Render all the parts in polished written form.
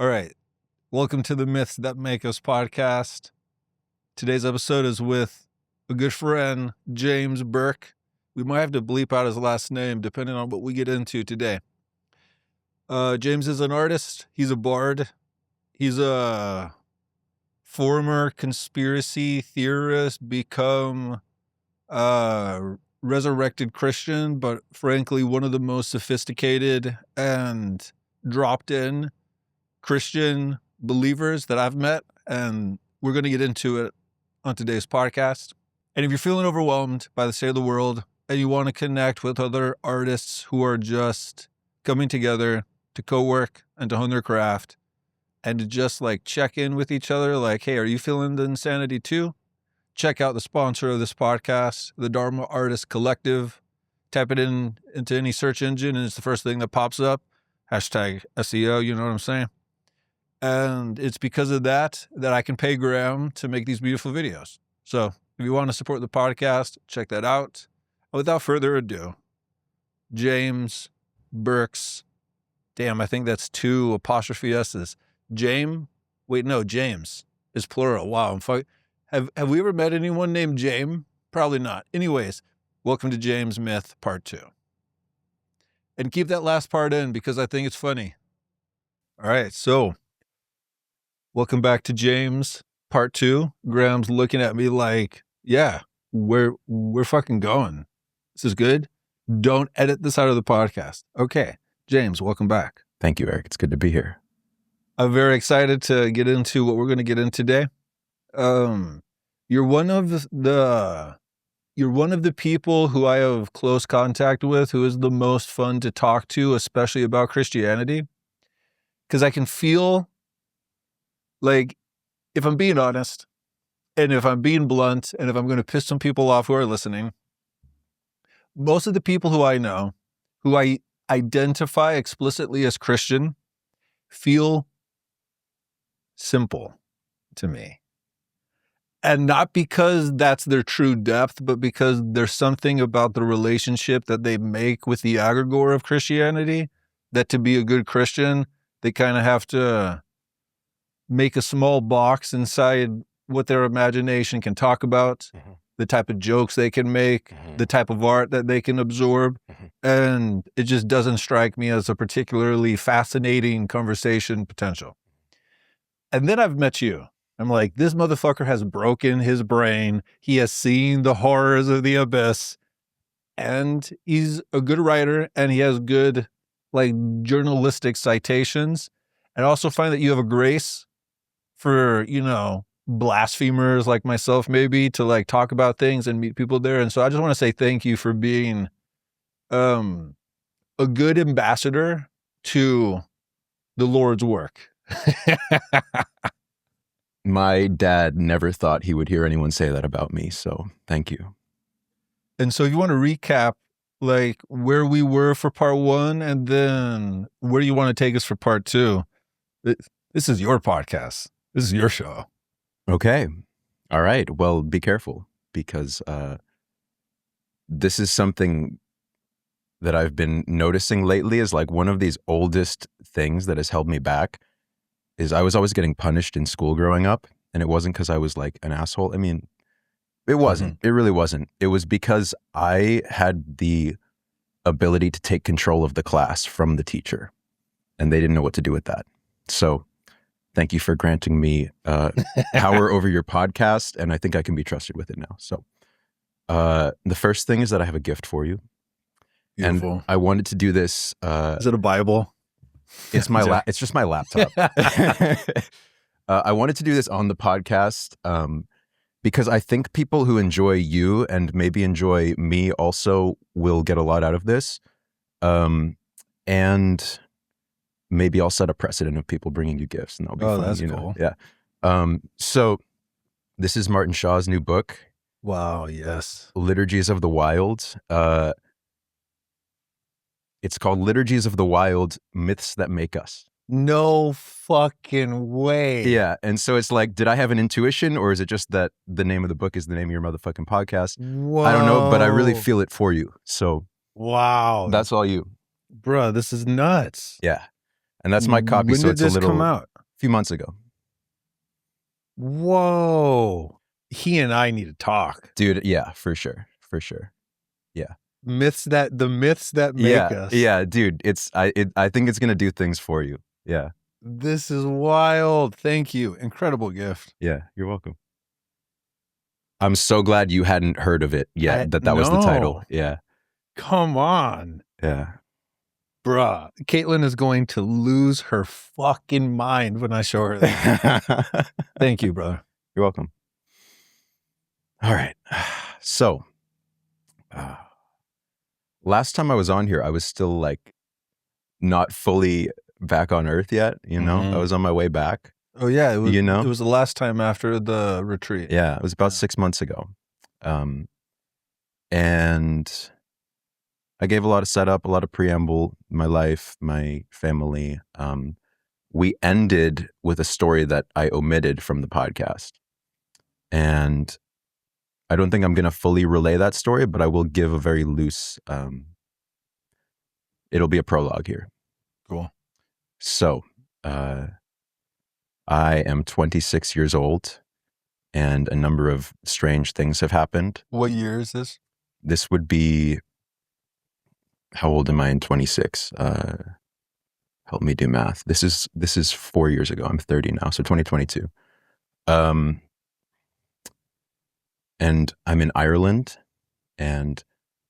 All right. Welcome to the Myths That Make Us podcast. Today's episode is with a good friend, James Burke. We might have to bleep out his last name depending on what we get into today. James is an artist. He's a bard. He's a former conspiracy theorist, become a resurrected Christian, but frankly, one of the most sophisticated and dropped in Christian believers that I've met. And we're going to get into it on today's podcast. And if you're feeling overwhelmed by the state of the world and you want to connect with other artists who are just coming together to co-work and to hone their craft and to just like check in with each other, like, hey, are you feeling the insanity too? Check out the sponsor of this podcast, the Dharma Artist Collective. Type it in into any search engine and it's the first thing that pops up. Hashtag SEO, you know what I'm saying? And it's because of that I can pay Graham to make these beautiful videos. So if you want to support the podcast, check that out. Without further ado, James Burke's, damn, I think that's 2 apostrophe S's. James is plural. Wow. Have we ever met anyone named James? Probably not. Anyways, welcome to James Myth Part 2. And keep that last part in because I think it's funny. All right, so welcome back to James Part 2. Graham's looking at me like, yeah, we're fucking going. This is good. Don't edit this out of the podcast. Okay, James, welcome back. Thank you, Eric. It's good to be here. I'm very excited to get into what we're going to get into today. You're one of the people who I have close contact with, who is the most fun to talk to, especially about Christianity. Because I can feel like, if I'm being honest, and if I'm being blunt, and if I'm going to piss some people off who are listening, most of the people who I know, who I identify explicitly as Christian, feel simple to me. And not because that's their true depth, but because there's something about the relationship that they make with the egregore of Christianity that to be a good Christian, they kind of have to make a small box inside what their imagination can talk about, the type of jokes they can make, the type of art that they can absorb. And it just doesn't strike me as a particularly fascinating conversation potential. And then I've met you. I'm like, this motherfucker has broken his brain. He has seen the horrors of the abyss. And he's a good writer and he has good like journalistic citations. And I also find that you have a grace for, blasphemers like myself maybe to like talk about things and meet people there. And so I just want to say thank you for being a good ambassador to the Lord's work. My dad never thought he would hear anyone say that about me, so thank you. And so if you want to recap like where we were for part 1 and then where do you want to take us for part 2? This is your podcast. This is your show. Okay. All right. Well, be careful because this is something that I've been noticing lately is like one of these oldest things that has held me back is I was always getting punished in school growing up, and it wasn't because I was like an asshole. I mean, it wasn't. It really wasn't. It was because I had the ability to take control of the class from the teacher, and they didn't know what to do with that. So thank you for granting me power over your podcast, and I think I can be trusted with it now. So the first thing is that I have a gift for you. Beautiful. And I wanted to do this. Is it a Bible? It's my it's just my laptop. I wanted to do this on the podcast because I think people who enjoy you and maybe enjoy me also will get a lot out of this. And maybe I'll set a precedent of people bringing you gifts, and that'll be fun. That's cool. Yeah. So this is Martin Shaw's new book. Wow. Yes. Liturgies of the Wild. It's called Liturgies of the Wild, Myths That Make Us. No fucking way. Yeah. And so it's like, did I have an intuition, or is it just that the name of the book is the name of your motherfucking podcast? Whoa. I don't know, but I really feel it for you. So wow. That's all you. Bruh, this is nuts. Yeah. And that's my copy. When so did it's this a little come out? few months ago. Whoa. He and I need to talk. Dude, yeah, for sure. Yeah. The myths that make us. Yeah, dude, I think it's going to do things for you. Yeah. This is wild. Thank you. Incredible gift. Yeah, you're welcome. I'm so glad you hadn't heard of it yet, that was the title. Yeah. Come on. Yeah. Bruh. Caitlin is going to lose her fucking mind when I show her that. Thank you, brother. You're welcome. All right. So, last time I was on here, I was still like not fully back on Earth yet, you know? I was on my way back. Oh yeah, it was, you know? It was the last time after the retreat. Yeah, it was about 6 months ago. And I gave a lot of setup, a lot of preamble, my life, my family. We ended with a story that I omitted from the podcast. And I don't think I'm going to fully relay that story, but I will give a very loose, it'll be a prologue here. Cool. So, I am 26 years old, and a number of strange things have happened. What year is this? This would be, how old am I in 26? Help me do math. This is 4 years ago. I'm 30 now, so 2022. And I'm in Ireland, and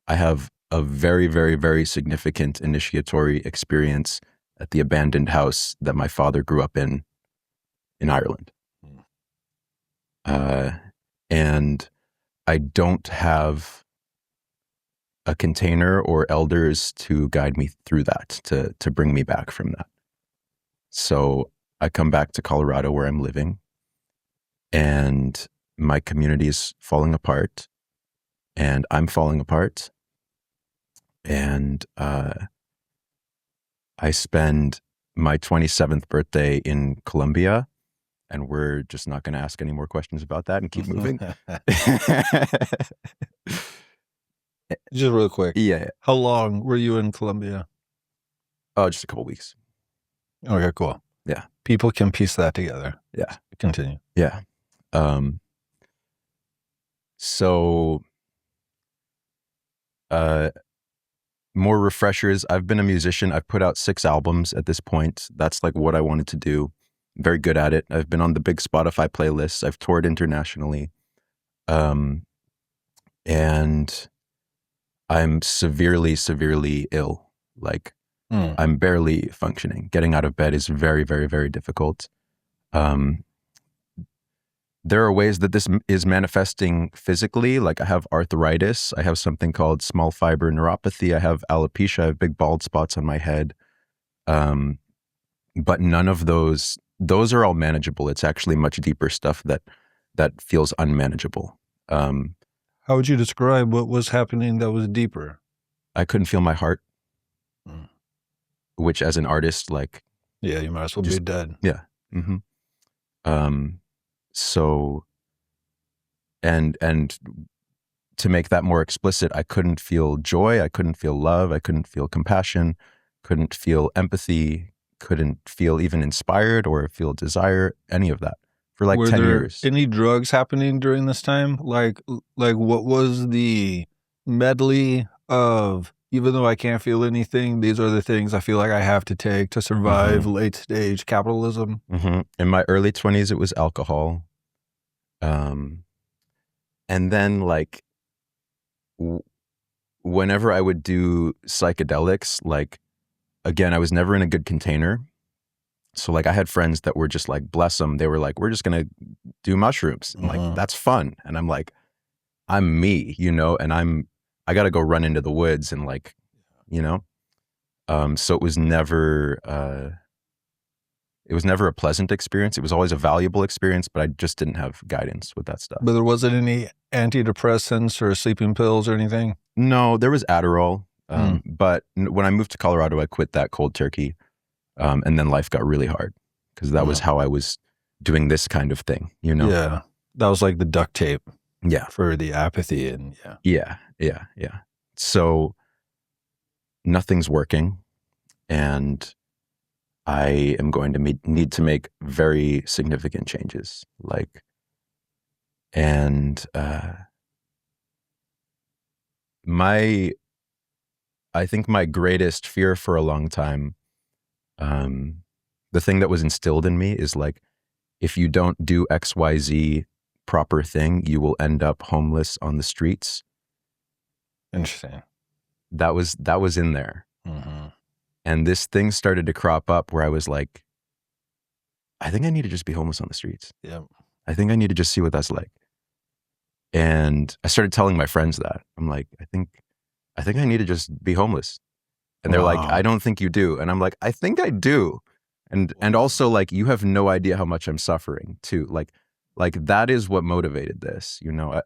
I have a very, very, very significant initiatory experience at the abandoned house that my father grew up in Ireland. And I don't have a container or elders to guide me through that, to bring me back from that. So I come back to Colorado where I'm living, and my community is falling apart, and I'm falling apart. And I spend my 27th birthday in Colombia, and we're just not going to ask any more questions about that and keep moving. Just real quick. Yeah. How long were you in Colombia? Oh, just a couple weeks. Okay, cool. Yeah. People can piece that together. Yeah. Continue. Yeah. So, more refreshers. I've been a musician. I've put out 6 albums at this point. That's like what I wanted to do. I'm very good at it. I've been on the big Spotify playlists. I've toured internationally. And I'm severely, severely ill. Like, I'm barely functioning. Getting out of bed is very, very, very difficult. There are ways that this is manifesting physically. Like, I have arthritis. I have something called small fiber neuropathy. I have alopecia. I have big bald spots on my head. But none of those are all manageable. It's actually much deeper stuff that feels unmanageable. How would you describe what was happening that was deeper? I couldn't feel my heart, which as an artist, like... Yeah, you might as well be dead. Yeah. Mm-hmm. So, and to make that more explicit, I couldn't feel joy. I couldn't feel love. I couldn't feel compassion. Couldn't feel empathy. Couldn't feel even inspired or feel desire, any of that for like 10 years. Were there any drugs happening during this time? Like what was the medley of, even though I can't feel anything, these are the things I feel like I have to take to survive late stage capitalism? In my early 20s, it was alcohol. And then like whenever I would do psychedelics, like, again, I was never in a good container. So like I had friends that were just like, bless them. They were like, we're just going to do mushrooms. And like, that's fun. And I'm like, I'm me, you know, and I got to go run into the woods and like, you know, so it was never a pleasant experience. It was always a valuable experience, but I just didn't have guidance with that stuff. But there wasn't any antidepressants or sleeping pills or anything? No, there was Adderall. But when I moved to Colorado, I quit that cold turkey. And then life got really hard because that was how I was doing this kind of thing, you know? Yeah. That was like the duct tape. Yeah. For the apathy and Yeah. So nothing's working. And I am going to need to make very significant changes. I think my greatest fear for a long time, the thing that was instilled in me is like, if you don't do XYZ proper thing, you will end up homeless on the streets. Interesting. That was in there. Mm-hmm. And this thing started to crop up where I was like, I think I need to just be homeless on the streets. Yep. I think I need to just see what that's like. And I started telling my friends that. I'm like, I think I need to just be homeless. And they're like, I don't think you do. And I'm like, I think I do. And also like, you have no idea how much I'm suffering too. Like that is what motivated this, you know,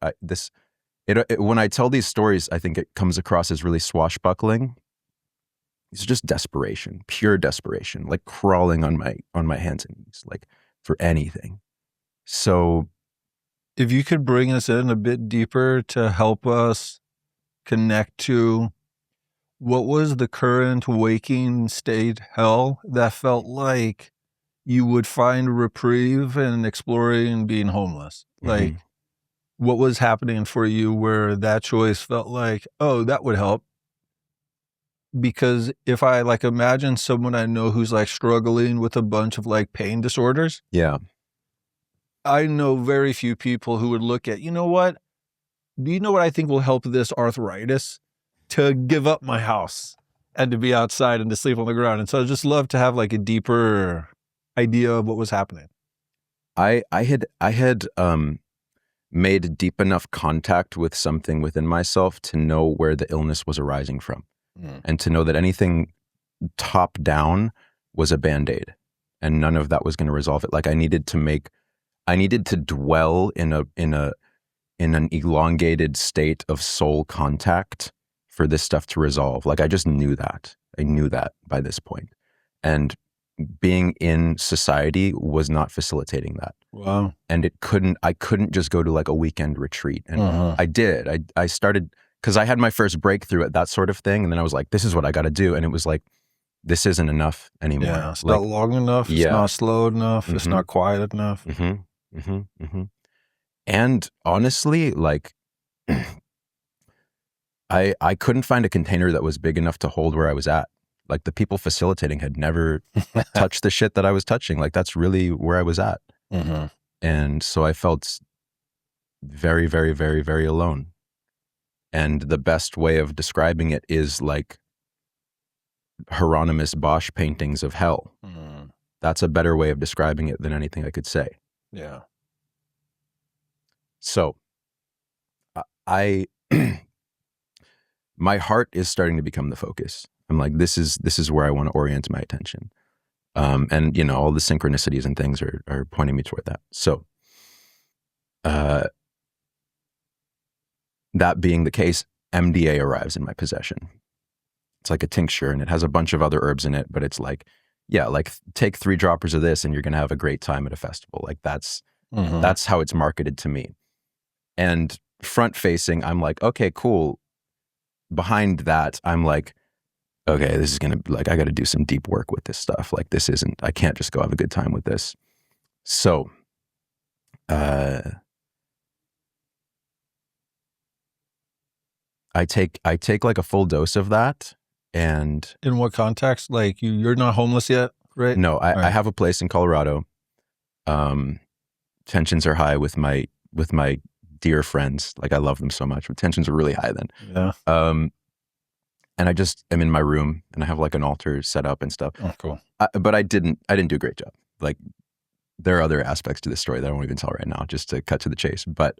when I tell these stories, I think it comes across as really swashbuckling. It's just desperation, pure desperation, like crawling on my hands and knees, like for anything. So if you could bring us in a bit deeper to help us connect to what was the current waking state hell that felt like you would find reprieve in exploring being homeless? Like, what was happening for you where that choice felt like, oh, that would help? Because if I like imagine someone I know who's like struggling with a bunch of like pain disorders. Yeah. I know very few people who would look at, you know what? Do you know what I think will help this arthritis? To give up my house and to be outside and to sleep on the ground. And so I just love to have like a deeper idea of what was happening. I had made deep enough contact with something within myself to know where the illness was arising from, and to know that anything top down was a Band-Aid and none of that was going to resolve it. Like I needed to dwell in an elongated state of soul contact for this stuff to resolve. Like I just knew that. I knew that by this point. And being in society was not facilitating that. Wow. And I couldn't just go to like a weekend retreat. And I did. I started, because I had my first breakthrough at that sort of thing. And then I was like, this is what I got to do. And it was like, this isn't enough anymore. Yeah, it's not long enough. It's not slow enough. It's not quiet enough. And honestly, like, I couldn't find a container that was big enough to hold where I was at. Like the people facilitating had never touched the shit that I was touching. Like that's really where I was at. And so I felt very, very, very, very alone. And the best way of describing it is like Hieronymus Bosch paintings of hell. That's a better way of describing it than anything I could say. Yeah. So my heart is starting to become the focus. I'm like, this is where I want to orient my attention. And you know, all the synchronicities and things are pointing me toward that. So, that being the case, MDA arrives in my possession. It's like a tincture and it has a bunch of other herbs in it, but it's like, yeah, like take 3 droppers of this and you're going to have a great time at a festival. Like that's how it's marketed to me. And front facing, I'm like, okay, cool. Behind that, I'm like, okay, this is going to, like, I got to do some deep work with this stuff. Like I can't just go have a good time with this. So, I take like a full dose of that. And in what context? Like you're not homeless yet, right? No, I have a place in Colorado. Tensions are high with my dear friends. Like I love them so much, but tensions are really high then. Yeah. And I just am in my room and I have like an altar set up and stuff. Oh, cool. But I didn't do a great job. Like there are other aspects to this story that I won't even tell right now, just to cut to the chase. But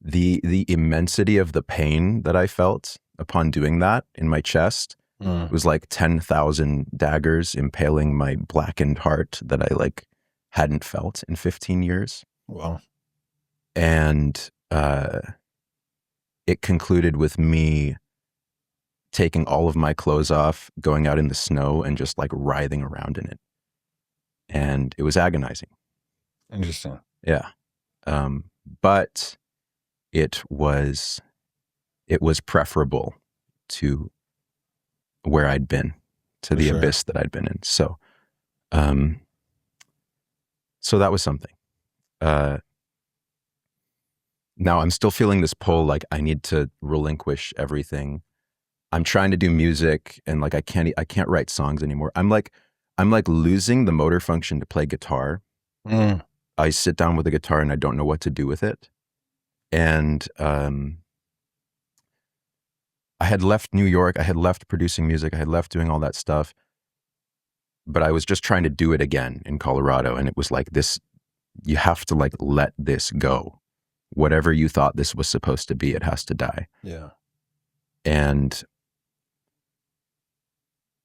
the immensity of the pain that I felt upon doing that in my chest was like 10,000 daggers impaling my blackened heart that I like hadn't felt in 15 years. Wow. And it concluded with me taking all of my clothes off, going out in the snow and just like writhing around in it. And it was agonizing. Interesting. Yeah. But it was preferable to where I'd been, to the abyss that I'd been in. So, so that was something. Now I'm still feeling this pull, like I need to relinquish everything. I'm trying to do music and like I can't write songs anymore. I'm like losing the motor function to play guitar. I sit down with a guitar and I don't know what to do with it. And I had left New York. I had left producing music. I had left doing all that stuff. But I was just trying to do it again in Colorado. And it was like this, you have to like let this go. Whatever you thought this was supposed to be, it has to die. Yeah. And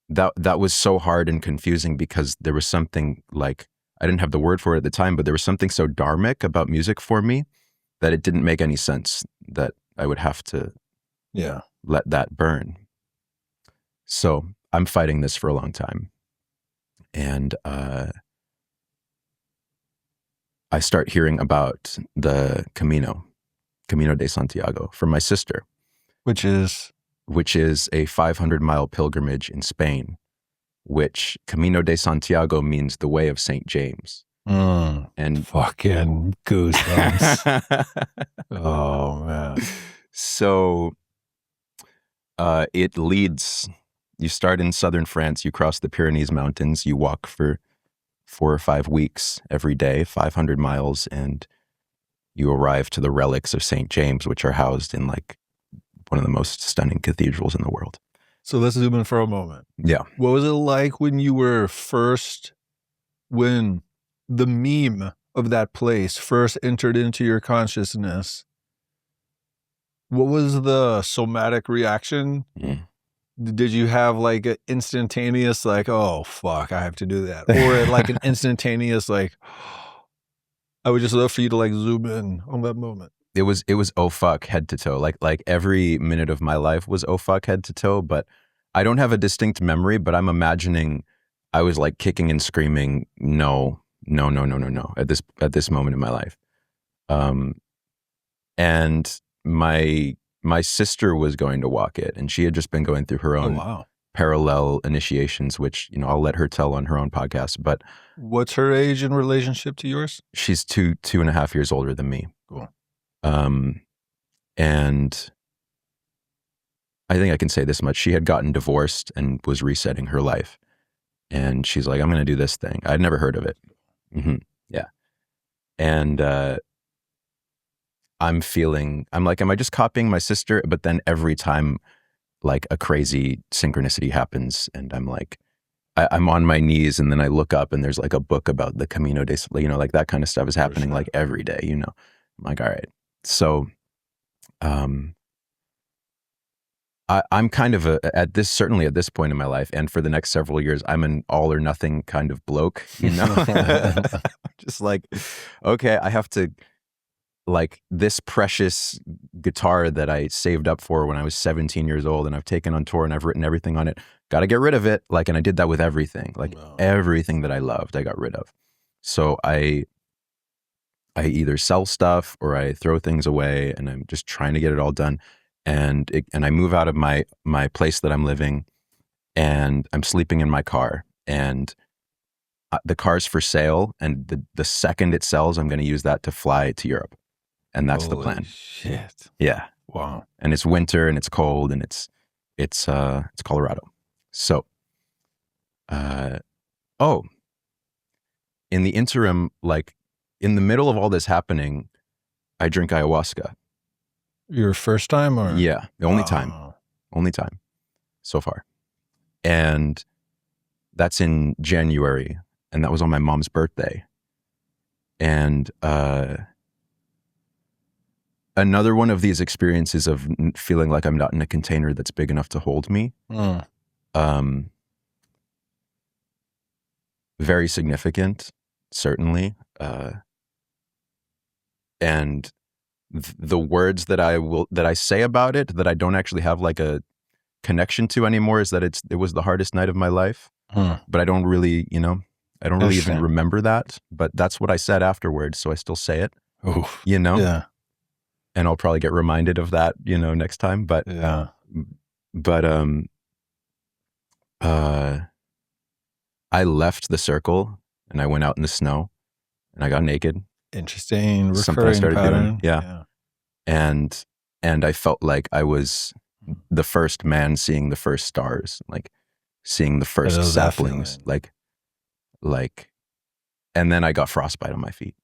that was so hard and confusing because there was something like, I didn't have the word for it at the time, but there was something so dharmic about music for me that it didn't make any sense that I would have to let that burn. So I'm fighting this for a long time. And I start hearing about the Camino de Santiago from my sister. Which is a 500-mile pilgrimage in Spain, which Camino de Santiago means the way of St. James. And fucking goosebumps. Oh, man. So it leads, you start in southern France, you cross the Pyrenees Mountains, you walk for 4 or 5 weeks every day, 500 miles, and you arrive to the relics of St. James, which are housed in like one of the most stunning cathedrals in the world. So let's zoom in for a moment. Yeah. What was it like when you were when the meme of that place first entered into your consciousness? What was the somatic reaction? Did you have like an instantaneous, like, oh, fuck, I have to do that? Or like an instantaneous, like, I would just love for you to like zoom in on that moment. It was oh fuck head to toe. Like every minute of my life was oh fuck head to toe, but I don't have a distinct memory, but I'm imagining I was like kicking and screaming, no, at this moment in my life. And my sister was going to walk it, and she had just been going through her own parallel initiations, which, you know, I'll let her tell on her own podcast. But what's her age in relationship to yours? She's 2.5 years older than me. Cool. And I think I can say this much. She had gotten divorced and was resetting her life. And she's like, I'm going to do this thing. I'd never heard of it. Yeah. And I'm like, am I just copying my sister? But then every time like a crazy synchronicity happens and I'm like, I'm on my knees and then I look up and there's like a book about the Camino de, you know, like that kind of stuff is happening like every day, you know. I'm like, all right. So I'm kind of certainly at this point in my life and for the next several years, I'm an all or nothing kind of bloke, you know. Just like, okay, I have to, like, this precious guitar that I saved up for when I was 17 years old and I've taken on tour and I've written everything on it, got to get rid of it. Like, and I did that with everything, like everything that I loved, I got rid of. So I either sell stuff or I throw things away and I'm just trying to get it all done. And I move out of my place that I'm living and I'm sleeping in my car and the car's for sale. And the second it sells, I'm going to use that to fly to Europe. And that's the plan. Shit. Yeah. Wow. And it's winter and it's cold and it's Colorado. So, in the interim, like in the middle of all this happening, I drink ayahuasca. Your first time or? Yeah. The only time so far. And that's in January. And that was on my mom's birthday. And, another one of these experiences of feeling like I'm not in a container that's big enough to hold me. Very significant, certainly. And the words that I say about it that I don't actually have like a connection to anymore is that it was the hardest night of my life. But I don't really, even remember that. But that's what I said afterwards, so I still say it. Oof. You know? Yeah. And I'll probably get reminded of that, next time. But yeah. But I left the circle and I went out in the snow and I got naked. Interesting Something I recurring started pattern. doing. Yeah. And I felt like I was the first man seeing the first stars, like seeing the first saplings, like, and then I got frostbite on my feet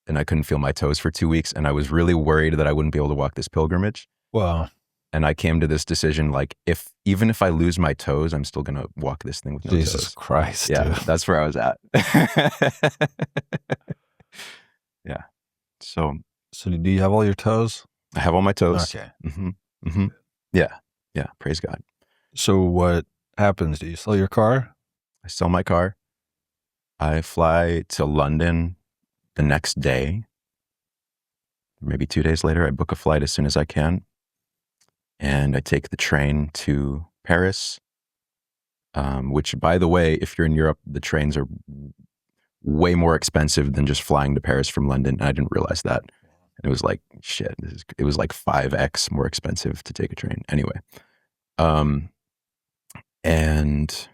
and I couldn't feel my toes for 2 weeks. And I was really worried that I wouldn't be able to walk this pilgrimage. Wow. And I came to this decision, like, even if I lose my toes, I'm still going to walk this thing with no toes. Jesus Christ. Yeah, dude. that's where I was at. Yeah. So do you have all your toes? I have all my toes. Okay. Mm-hmm. Mm-hmm. Yeah. Yeah. Praise God. So what happens? Do you sell your car? I sell my car. I fly to London the next day. Maybe 2 days later, I book a flight as soon as I can. And I take the train to Paris, which, by the way, if you're in Europe, the trains are way more expensive than just flying to Paris from London. And I didn't realize that. And it was like, shit, it was like 5x more expensive to take a train. Anyway. And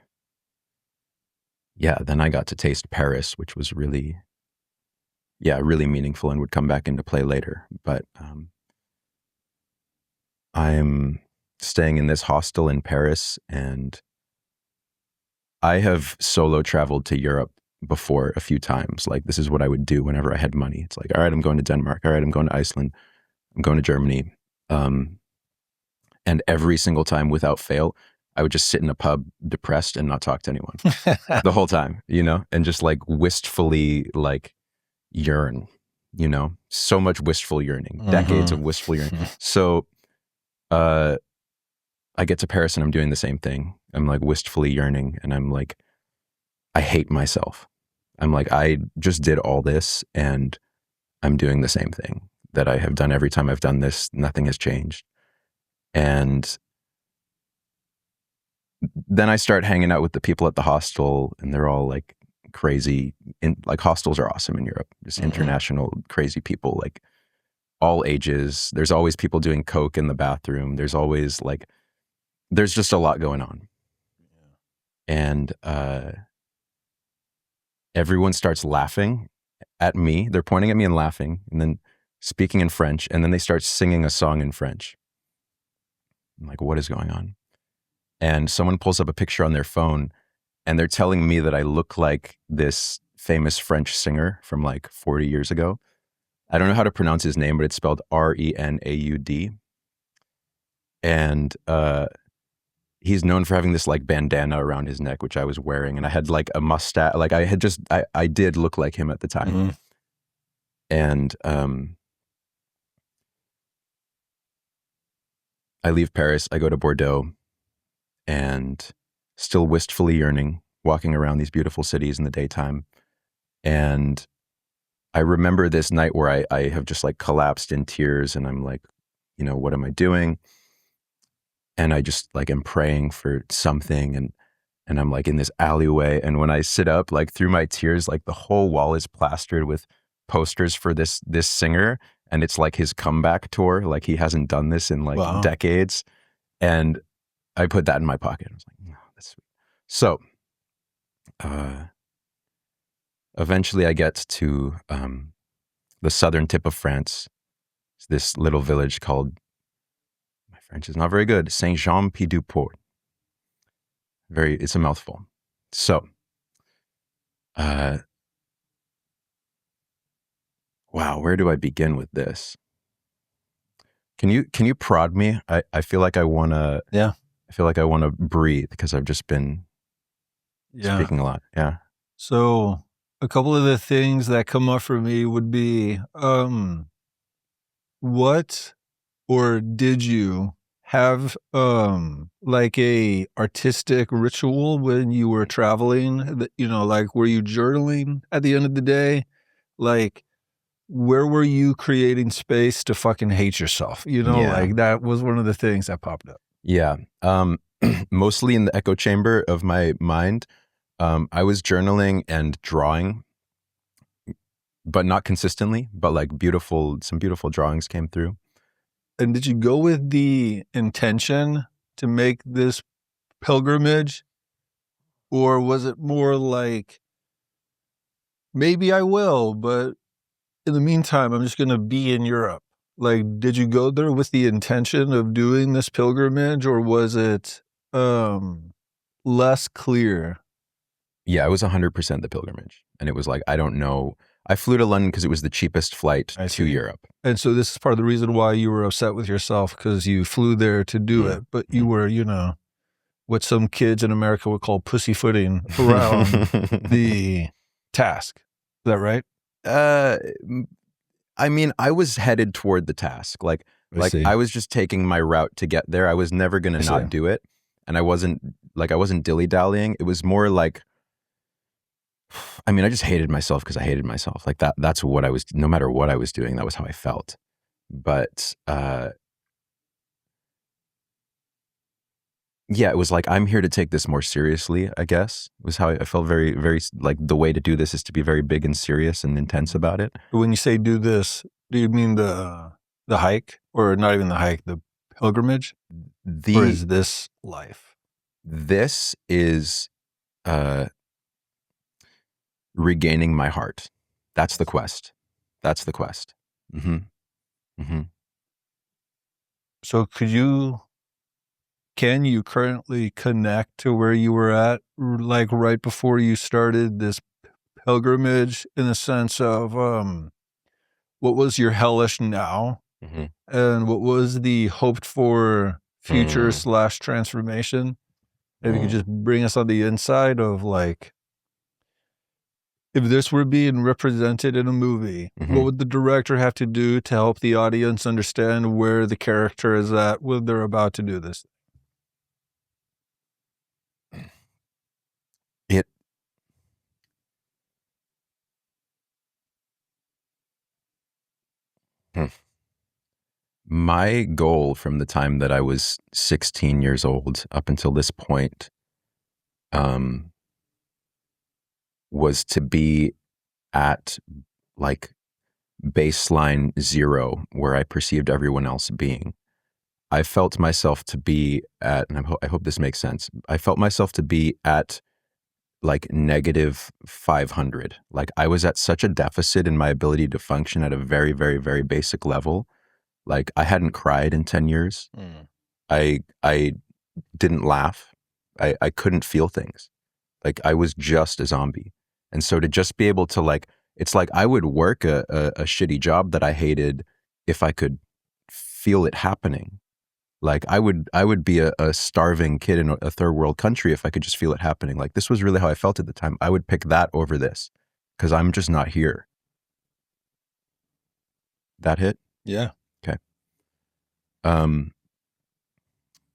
yeah, then I got to taste Paris, which was really meaningful and would come back into play later. But I'm staying in this hostel in Paris, and I have solo traveled to Europe before a few times. Like, this is what I would do whenever I had money. It's like, all right, I'm going to Denmark. All right, I'm going to Iceland. I'm going to Germany. And every single time, without fail, I would just sit in a pub depressed and not talk to anyone the whole time, and just like wistfully like yearn, so much wistful yearning, decades of wistful yearning. So I get to Paris and I'm doing the same thing. I'm like wistfully yearning and I'm like, I hate myself. I'm like, I just did all this and I'm doing the same thing that I have done every time I've done this. Nothing has changed. And then I start hanging out with the people at the hostel, and they're all like crazy. Like, hostels are awesome in Europe. Just international crazy people, like all ages. There's always people doing coke in the bathroom. There's always like, there's just a lot going on. And everyone starts laughing at me. They're pointing at me and laughing, and then speaking in French, and then they start singing a song in French. I'm like, what is going on? And someone pulls up a picture on their phone, and they're telling me that I look like this famous French singer from like 40 years ago. I don't know how to pronounce his name, but it's spelled Renaud. And he's known for having this like bandana around his neck, which I was wearing. And I had like a mustache. Like, I did look like him at the time. And I leave Paris, I go to Bordeaux, and still wistfully yearning, walking around these beautiful cities in the daytime. And I remember this night where I have just like collapsed in tears, and I'm like, what am I doing? And I just like am praying for something, and I'm like in this alleyway, and when I sit up, like through my tears, like the whole wall is plastered with posters for this singer, and it's like his comeback tour. Like, he hasn't done this in like decades. And I put that in my pocket. I was like, no, that's sweet. So eventually I get to the southern tip of France. It's this little village called, my French is not very good, Saint-Jean-Pied-du-Port. It's a mouthful. So wow, where do I begin with this? Can you prod me? I feel like I want to. Yeah. I feel like I want to breathe because I've just been speaking a lot. Yeah. So a couple of the things that come up for me would be, what or did you have like a artistic ritual when you were traveling? That, like, were you journaling at the end of the day? Like, where were you creating space to fucking hate yourself? Like, that was one of the things that popped up. Yeah. Mostly in the echo chamber of my mind. I was journaling and drawing, but not consistently, but like some beautiful drawings came through. And did you go with the intention to make this pilgrimage, or was it more like, maybe I will, but in the meantime, I'm just going to be in Europe? Like, did you go there with the intention of doing this pilgrimage, or was it less clear? Yeah, it was 100% the pilgrimage. And it was like, I don't know. I flew to London because it was the cheapest flight to Europe. And so this is part of the reason why you were upset with yourself, because you flew there to do it, but you were, what some kids in America would call pussyfooting around the task. Is that right? I mean, I was headed toward the task. I was just taking my route to get there. I was never going to not do it. And I wasn't dilly-dallying. It was more like, I mean, I just hated myself because I hated myself. Like that's what I was, no matter what I was doing, that was how I felt. But, yeah, it was like, I'm here to take this more seriously, I guess. It was how I felt. Very, very, like, the way to do this is to be very big and serious and intense about it. When you say do this, do you mean the hike, or not even the hike, the pilgrimage? Or is this life? This is regaining my heart. That's the quest. That's the quest. Mm-hmm. Mm-hmm. So can you currently connect to where you were at, like right before you started this pilgrimage, in the sense of what was your hellish now, and what was the hoped for future / transformation? If you could just bring us on the inside of, like, if this were being represented in a movie, what would the director have to do to help the audience understand where the character is at when they're about to do this? My goal from the time that I was 16 years old up until this point was to be at, like, baseline 0, where I perceived everyone else being. I felt myself to be at, and I hope this makes sense, I felt myself to be at, like, -500. Like, I was at such a deficit in my ability to function at a very, very, very basic level. Like, I hadn't cried in 10 years. I didn't laugh. I couldn't feel things. Like, I was just a zombie. And so to just be able to, like, it's like I would work a shitty job that I hated if I could feel it happening. Like, I would be a starving kid in a third world country if I could just feel it happening. Like, this was really how I felt at the time. I would pick that over this because I'm just not here. That hit? Yeah. Okay.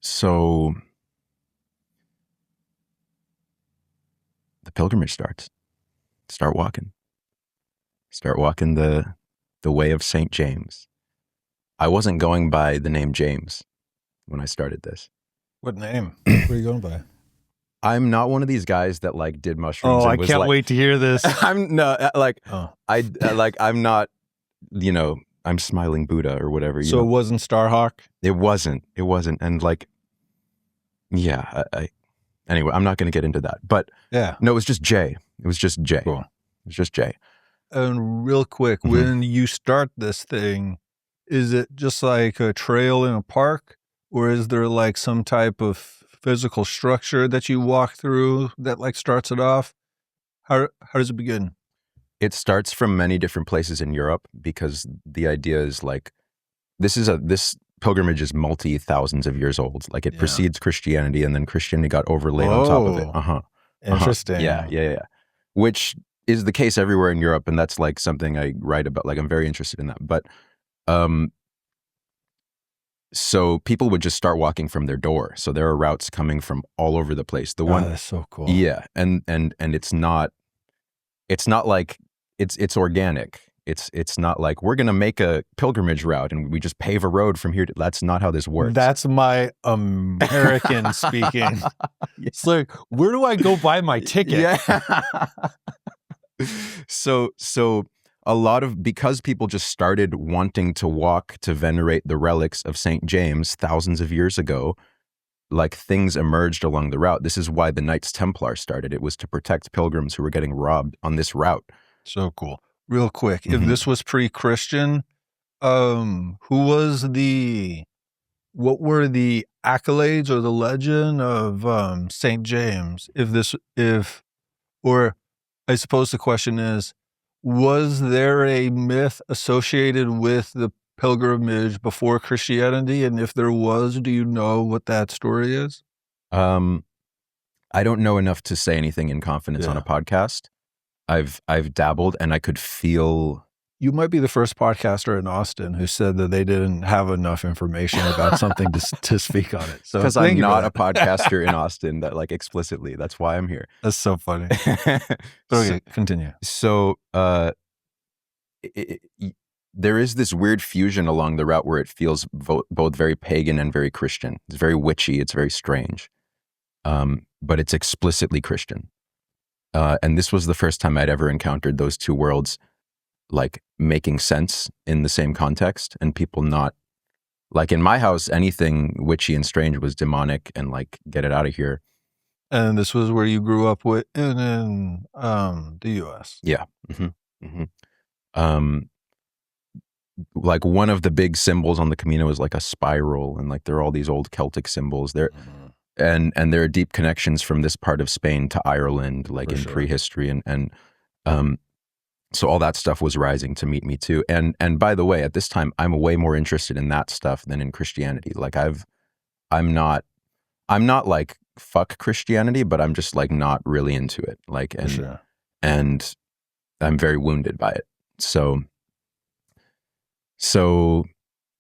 So the pilgrimage starts. Start walking the way of St. James. I wasn't going by the name James when I started this. What name? What are you going by? I'm not one of these guys that, like, did mushrooms. Oh, and I can't wait to hear this. I'm not I'm not, I'm smiling Buddha or whatever. So it wasn't Starhawk? It wasn't. And, like, yeah, anyway, I'm not going to get into that. But yeah, no, it was just Jay. It was just Jay. Cool. It was just Jay. And real quick, when you start this thing, is it just like a trail in a park, or is there, like, some type of physical structure that you walk through that, like, starts it off? How does it begin? It starts from many different places in Europe, because the idea is, like, this pilgrimage is multi-thousands of years old. Like, it precedes Christianity, and then Christianity got overlaid on top of it. Interesting. Yeah. Which is the case everywhere in Europe, and that's, like, something I write about. Like, I'm very interested in that. But so people would just start walking from their door. So there are routes coming from all over the place. That's so cool. Yeah, and it's not like it's organic. It's not like we're gonna make a pilgrimage route and we just pave a road from here to, that's not how this works. That's my American speaking. It's like, where do I go buy my ticket? Yeah. So a lot of, because people just started wanting to walk to venerate the relics of St. James thousands of years ago, like things emerged along the route. This is why the Knights Templar started. It was to protect pilgrims who were getting robbed on this route. So cool. Real quick, if Mhm. this was pre-Christian, what were the accolades or the legend of Saint James? Or I suppose the question is, was there a myth associated with the pilgrimage before Christianity? And if there was, do you know what that story is? I don't know enough to say anything in confidence on a podcast. I've dabbled, and I could feel. You might be the first podcaster in Austin who said that they didn't have enough information about something to speak on it. So because I'm not a podcaster in Austin that like explicitly. That's why I'm here. That's so funny. Okay, continue. So there is this weird fusion along the route where it feels both very pagan and very Christian. It's very witchy. It's very strange. But it's explicitly Christian. And this was the first time I'd ever encountered those two worlds like making sense in the same context, and people not like in my house, anything witchy and strange was demonic and like, get it out of here. And this was where you grew up in the US. Yeah. Mm-hmm. Mm-hmm. Like one of the big symbols on the Camino is like a spiral, and like there are all these old Celtic symbols there. And there are deep connections from this part of Spain to Ireland, like in prehistory, and so all that stuff was rising to meet me too. And by the way, at this time, I'm way more interested in that stuff than in Christianity. Like I'm not like fuck Christianity, but I'm just like not really into it. Like and I'm very wounded by it. So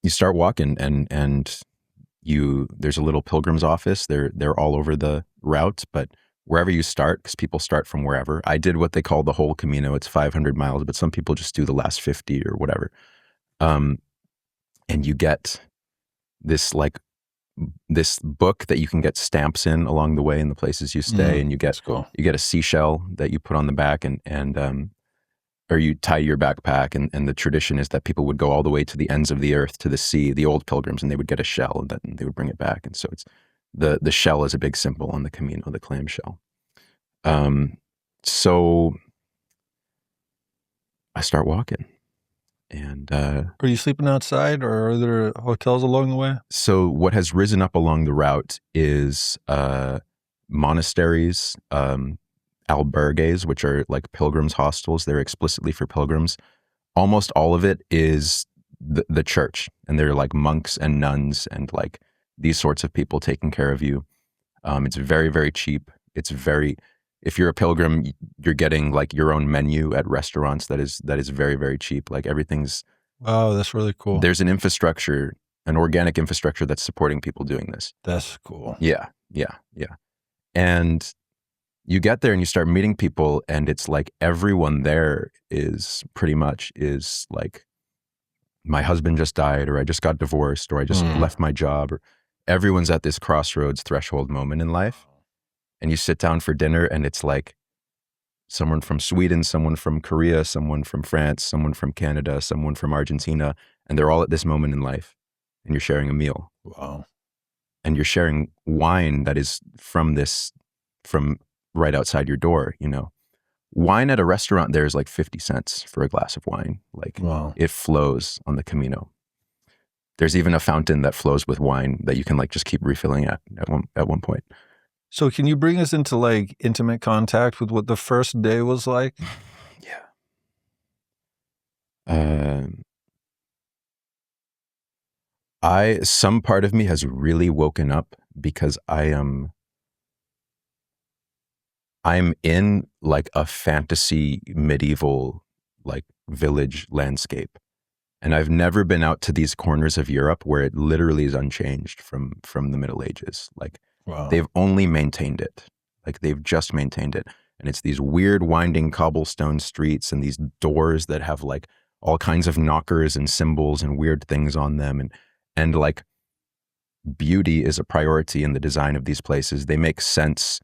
you start walking, and there's a little pilgrim's office. They're all over the route, but wherever you start, because people start from wherever. I did what they call the whole Camino. It's 500 miles, but some people just do the last 50 or whatever. And you get this book that you can get stamps in along the way in the places you stay, and you get a seashell that you put on the back, and or you tie your backpack, and the tradition is that people would go all the way to the ends of the earth, to the sea, the old pilgrims, and they would get a shell, and then they would bring it back. And so it's the shell is a big symbol on the Camino, the clam shell. So I start walking, and are you sleeping outside, or are there hotels along the way? So what has risen up along the route is monasteries, albergues, which are like pilgrims' hostels. They're explicitly for pilgrims. Almost all of it is the church, and they're like monks and nuns and like these sorts of people taking care of you. It's very, very cheap. If you're a pilgrim, you're getting like your own menu at restaurants that is very, very cheap. Like everything's. Oh, that's really cool. There's an infrastructure, an organic infrastructure that's supporting people doing this. That's cool. Yeah. And you get there and you start meeting people, and it's like everyone there is pretty much like, my husband just died, or I just got divorced, or I just left my job, or everyone's at this crossroads threshold moment in life. And you sit down for dinner, and it's like someone from Sweden, someone from Korea, someone from France, someone from Canada, someone from Argentina, and they're all at this moment in life, and you're sharing a meal. Wow. And you're sharing wine that is from right outside your door, you know. Wine at a restaurant there is like 50 cents for a glass of wine. Like, wow. It flows on the Camino. There's even a fountain that flows with wine that you can like just keep refilling at one point. So can you bring us into like intimate contact with what the first day was like? Yeah. Some part of me has really woken up because I'm in like a fantasy medieval like village landscape. And I've never been out to these corners of Europe where it literally is unchanged from the Middle Ages. Like, wow. They've only maintained it. Like, they've just maintained it. And it's these weird winding cobblestone streets and these doors that have like all kinds of knockers and symbols and weird things on them. And like beauty is a priority in the design of these places. They make sense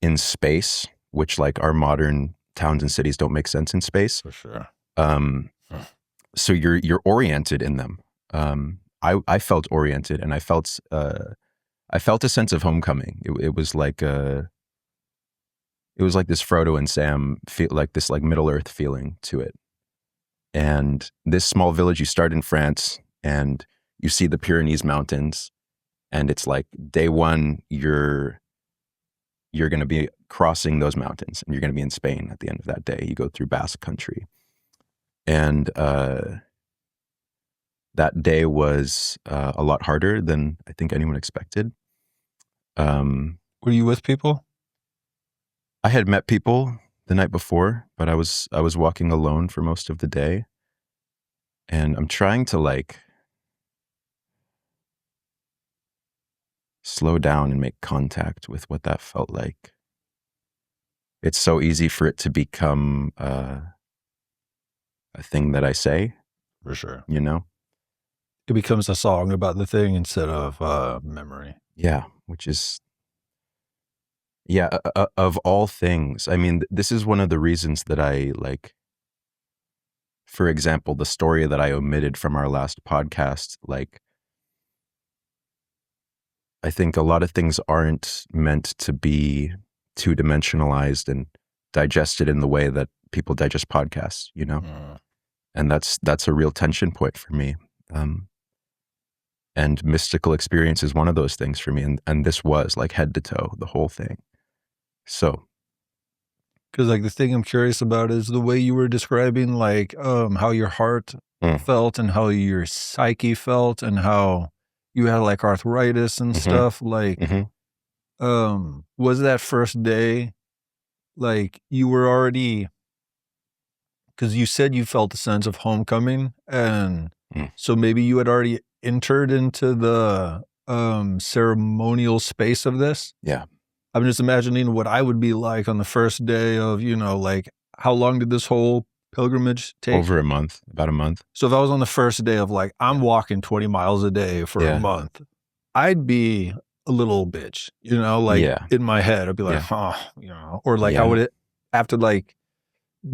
in space, which like our modern towns and cities don't make sense in space. For sure. So you're oriented in them. I felt oriented, and I felt I felt a sense of homecoming. It was like this Frodo and Sam feel, like this like Middle Earth feeling to it. And this small village, you start in France and you see the Pyrenees Mountains, and it's like day one, you're going to be crossing those mountains and you're going to be in Spain at the end of that day. You go through Basque country. And that day was a lot harder than I think anyone expected. Were you with people? I had met people the night before, but I was walking alone for most of the day. And I'm trying to like slow down and make contact with what that felt like. It's so easy for it to become a thing that I say. For sure. You know? It becomes a song about the thing instead of memory. Yeah, which is, of all things. I mean, this is one of the reasons that I like, for example, the story that I omitted from our last podcast, like, I think a lot of things aren't meant to be two-dimensionalized and digested in the way that people digest podcasts, you know? And that's a real tension point for me. And mystical experience is one of those things for me. And this was like head to toe, the whole thing. So. Because like the thing I'm curious about is the way you were describing like how your heart felt and how your psyche felt and how you had like arthritis and stuff. Like, was that first day, like you were already, because you said you felt a sense of homecoming, and so maybe you had already entered into the ceremonial space of this. Yeah. I'm just imagining what I would be like on the first day of, you know, like how long did this whole pilgrimage take? Over a month, about a month. So if I was on the first day of like, I'm walking 20 miles a day for a month, I'd be a little bitch, you know, like in my head, I'd be like, you know, or like I would have to like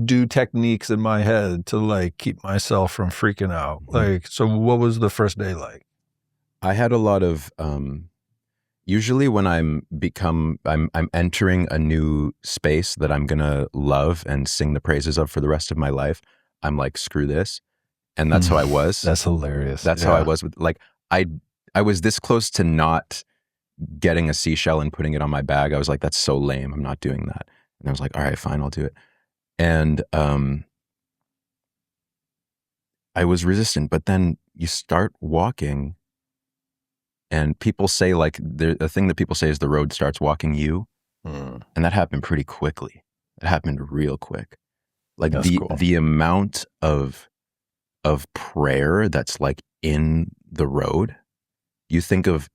do techniques in my head to like keep myself from freaking out. Like, so what was the first day like? I had a lot of, usually when I'm entering a new space that I'm going to love and sing the praises of for the rest of my life, I'm like, screw this. And that's how I was. That's hilarious. That's how I was with, like, I was this close to not getting a seashell and putting it on my bag. I was like, that's so lame. I'm not doing that. And I was like, all right, fine, I'll do it. And I was resistant, but then you start walking and people say like, the thing that people say is the road starts walking you. And that happened pretty quickly. It happened real quick. Like the amount of prayer that's like in the road. You think of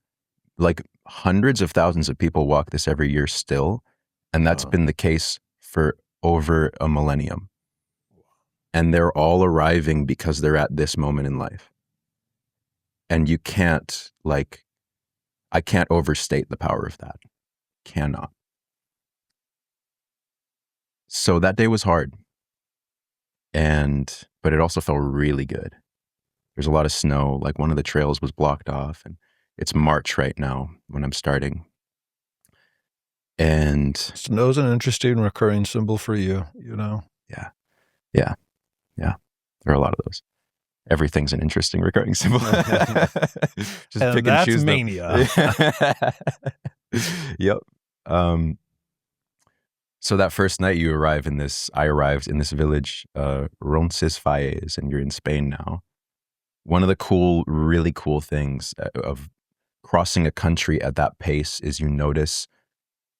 like hundreds of thousands of people walk this every year still. And that's been the case for over a millennium. And they're all arriving because they're at this moment in life. And you can't like, I can't overstate the power of that. Cannot. So that day was hard. But it also felt really good. There's a lot of snow. Like one of the trails was blocked off, and it's March right now when I'm starting. And snow's an interesting recurring symbol for you, you know? Yeah. There are a lot of those. Everything's an interesting recurring symbol. Just and pick that's and choose mania. Yep. So that first night I arrived in this village, Roncesvalles, and you're in Spain now. One of the really cool things of crossing a country at that pace is you notice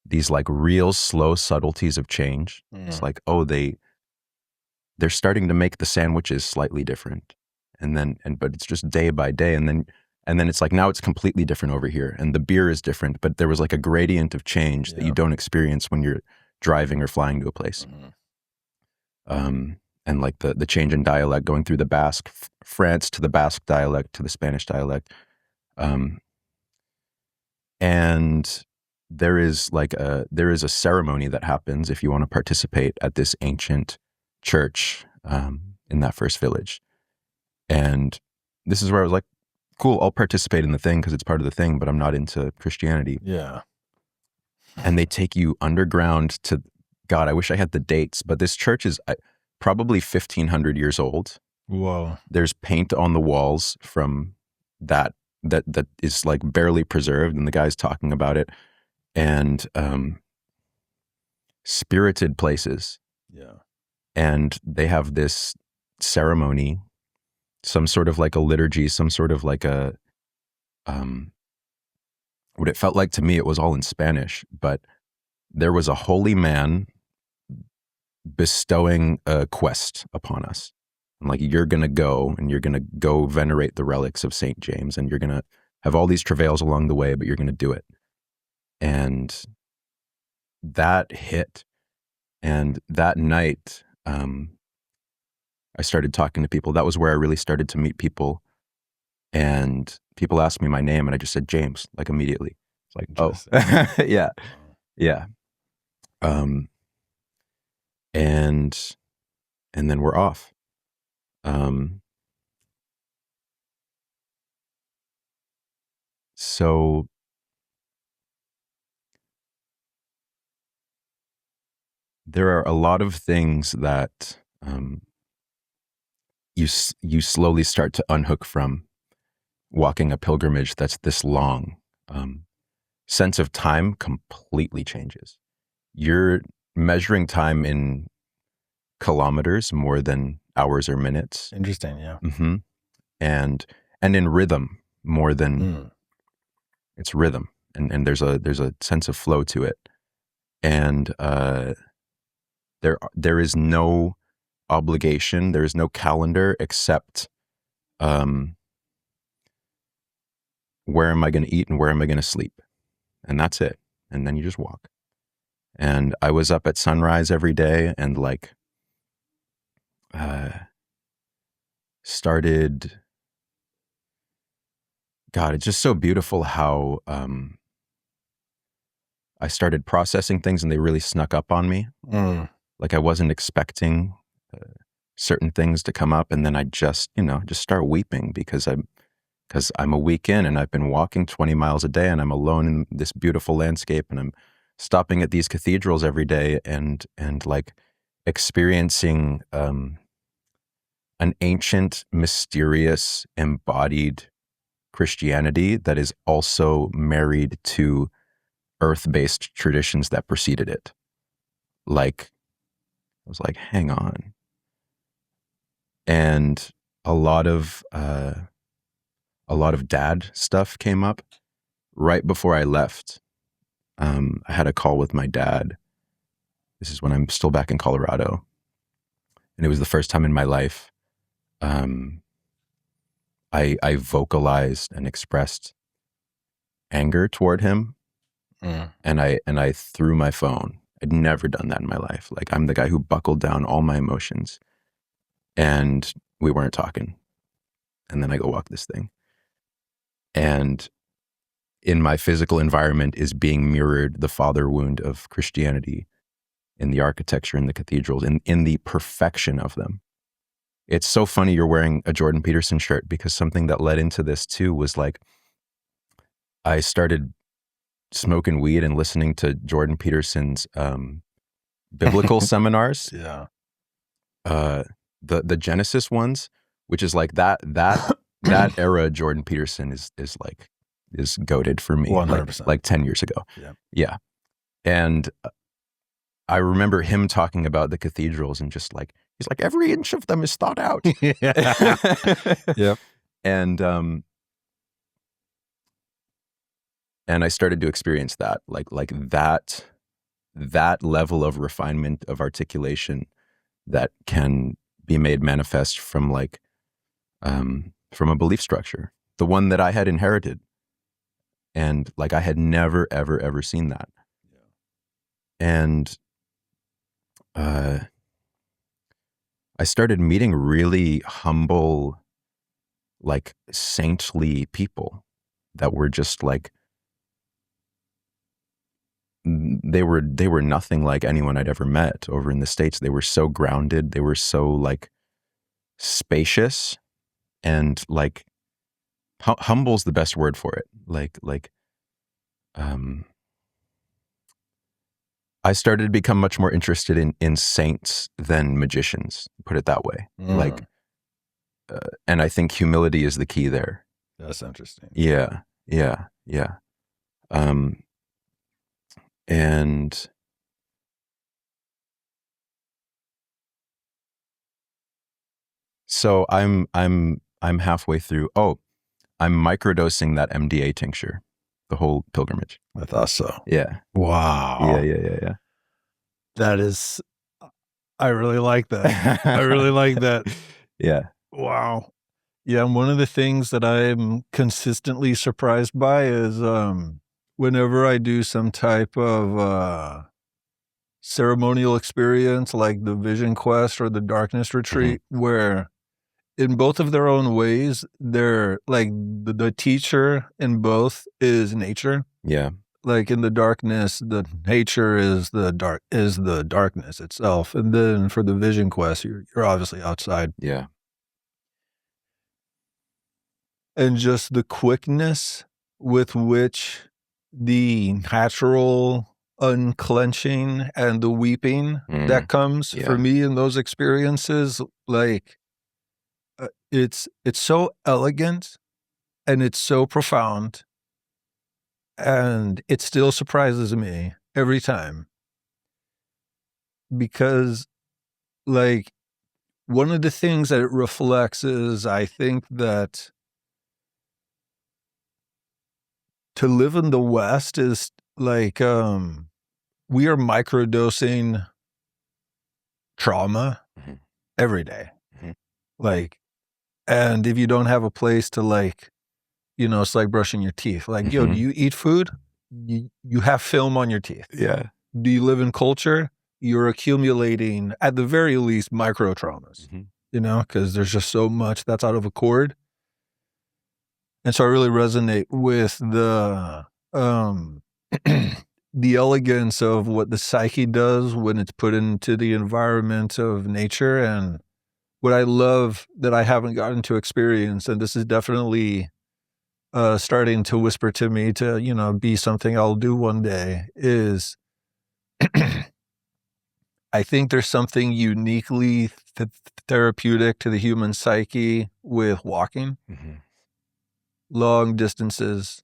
these like real slow subtleties of change. It's like, oh, they're starting to make the sandwiches slightly different. But it's just day by day. And then it's like, now it's completely different over here. And the beer is different, but there was like a gradient of change that you don't experience when you're driving or flying to a place. And like the change in dialect going through the Basque, France to the Basque dialect to the Spanish dialect. And there is a ceremony that happens if you want to participate at this ancient church in that first village. And this is where I was like, cool, I'll participate in the thing because it's part of the thing, but I'm not into Christianity. Yeah. And they take you underground to, God, I wish I had the dates, but this church is probably 1,500 years old. Whoa. There's paint on the walls from that is like barely preserved, and the guy's talking about it. And spirited places. Yeah. And they have this ceremony, some sort of like a liturgy, some sort of like a, what it felt like to me, it was all in Spanish, but there was a holy man bestowing a quest upon us. And like, you're going to go and you're going to go venerate the relics of St. James, and you're going to have all these travails along the way, but you're going to do it. And that hit. And that night, I started talking to people. That was where I really started to meet people. And people asked me my name, and I just said James, like immediately. It's like, oh, yeah, yeah. And then we're off. So there are a lot of things that you slowly start to unhook from walking a pilgrimage that's this long. Sense of time completely changes. You're measuring time in kilometers more than hours or minutes. Interesting, yeah. Mm-hmm. And in rhythm more than it's rhythm, and there's a sense of flow to it. And there is no obligation, there is no calendar except where am I going to eat and where am I going to sleep, and that's it. And then you just walk. And I was up at sunrise every day, and like started, God, it's just so beautiful how I started processing things, and they really snuck up on me. Like I wasn't expecting certain things to come up, and then I just start weeping because I'm a week in, and I've been walking 20 miles a day, and I'm alone in this beautiful landscape, and I'm stopping at these cathedrals every day, and like experiencing an ancient, mysterious, embodied Christianity that is also married to earth-based traditions that preceded it. Like, I was like, hang on. And a lot of dad stuff came up right before I left. I had a call with my dad. This is when I'm still back in Colorado. And it was the first time in my life I vocalized and expressed anger toward him. And I threw my phone. I'd never done that in my life. Like, I'm the guy who buckled down all my emotions, and we weren't talking. And then I go walk this thing. And in my physical environment is being mirrored the father wound of Christianity in the architecture, in the cathedrals, in the perfection of them. It's so funny you're wearing a Jordan Peterson shirt, because something that led into this too was like, I started smoking weed and listening to Jordan Peterson's biblical seminars. Yeah. The Genesis ones, which is like that era Jordan Peterson is goated for me. 100%. Like 10 years ago. Yeah. Yeah. And I remember him talking about the cathedrals, and just like, he's like, every inch of them is thought out. Yep. And I started to experience that, like that level of refinement of articulation that can be made manifest from from a belief structure, the one that I had inherited. And like, I had never, ever, ever seen that. Yeah. And I started meeting really humble, like saintly people that were just like, they were nothing like anyone I'd ever met over in the States. They were so grounded. They were so like spacious, and like humble's the best word for it. I started to become much more interested in saints than magicians, put it that way. And I think humility is the key there. That's interesting. Yeah. And so I'm halfway through. Oh, I'm microdosing that MDA tincture, the whole pilgrimage. I thought so. Yeah. Wow. Yeah. That is, I really like that. I really like that. Yeah. Wow. Yeah, and one of the things that I'm consistently surprised by is whenever I do some type of ceremonial experience like the Vision Quest or the Darkness Retreat, where in both of their own ways, they're like the teacher in both is nature. Yeah. Like in the darkness, the nature is the darkness itself. And then for the Vision Quest, you're obviously outside. Yeah. And just the quickness with which the natural unclenching and the weeping that comes for me in those experiences, like it's so elegant and it's so profound, and it still surprises me every time, because like one of the things that it reflects is, I think that to live in the West is like, we are microdosing trauma every day. Like, and if you don't have a place to, like, you know, it's like brushing your teeth. Like, yo, do you eat food? You have film on your teeth. Yeah. Do you live in culture? You're accumulating, at the very least, micro traumas, you know, because there's just so much that's out of accord. And so I really resonate with the the elegance of what the psyche does when it's put into the environment of nature. And what I love that I haven't gotten to experience, and this is definitely starting to whisper to me to, you know, be something I'll do one day, is I think there's something uniquely therapeutic to the human psyche with walking long distances,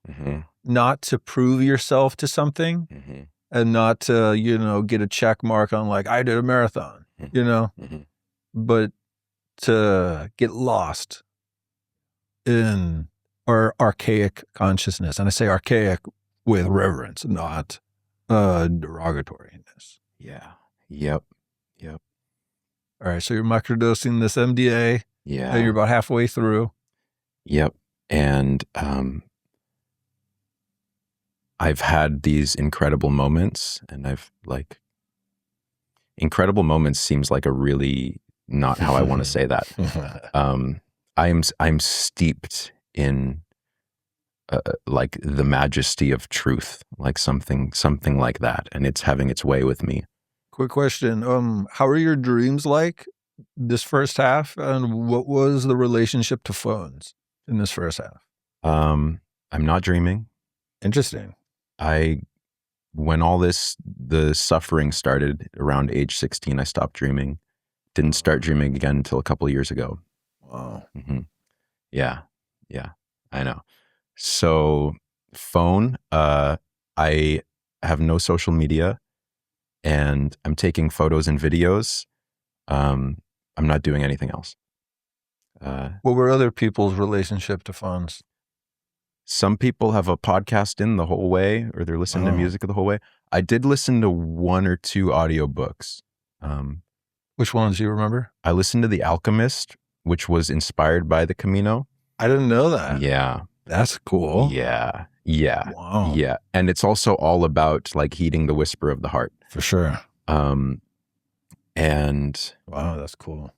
not to prove yourself to something and not to, you know, get a check mark on like, I did a marathon, you know, but to get lost in our archaic consciousness. And I say archaic with reverence, not derogatoriness. Yeah. Yep. All right. So you're microdosing this MDA. Yeah. And you're about halfway through. Yep. And I've had these incredible moments, and I've like, incredible moments seems like a really not how I want to say that. I'm steeped in like the majesty of truth, like something like that, and it's having its way with me. Quick question. How are your dreams like this first half, and what was the relationship to phones in this first half? I'm not dreaming. Interesting. When all the suffering started around age 16, I stopped dreaming. Didn't start dreaming again until a couple of years ago. Wow. Yeah, I know. So phone, I have no social media, and I'm taking photos and videos. I'm not doing anything else. What were other people's relationship to phones? Some people have a podcast in the whole way, or they're listening to music the whole way. I did listen to 1 or 2 audiobooks. Which ones do you remember? I listened to The Alchemist, which was inspired by the Camino. I didn't know that. Yeah. That's cool. Yeah. Wow. Yeah. And it's also all about like heeding the whisper of the heart. For sure. And wow, that's cool.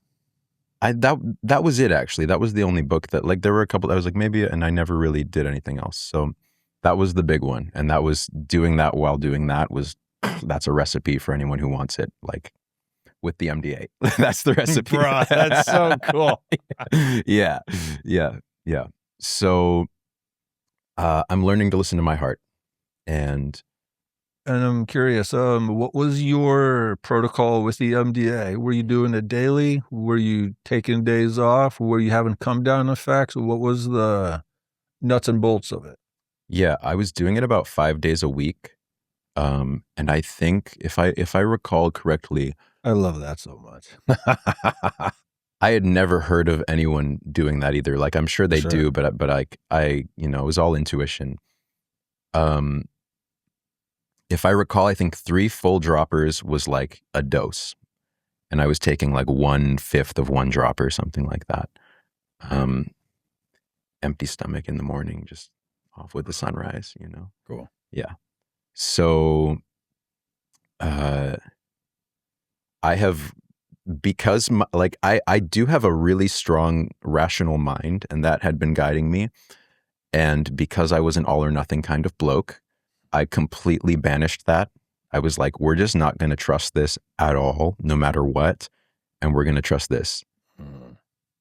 That was it, actually. That was the only book that, like, there were a couple that I was like, maybe, and I never really did anything else. So that was the big one. And that was doing that while doing that that's a recipe for anyone who wants it, like with the MDA. That's the recipe. Bro, that's so cool. Yeah. So I'm learning to listen to my heart. And I'm curious, what was your protocol with the MDA? Were you doing it daily? Were you taking days off? Were you having come down effects? What was the nuts and bolts of it? yeah, I was doing it about 5 days a week. And I think if I recall correctly, I love that so much. I had never heard of anyone doing that either. Like, I'm sure they Sure. do, but I, it was all intuition. If I recall, I think 3 full droppers was like a dose, and I was taking like 1/5 of one dropper, something like that. Empty stomach in the morning, just off with the sunrise, Cool. Yeah. So, I have, because I do have a really strong rational mind, and that had been guiding me. And because I was an all or nothing kind of bloke, I completely banished that. I was like, we're just not going to trust this at all, no matter what. And we're going to trust this.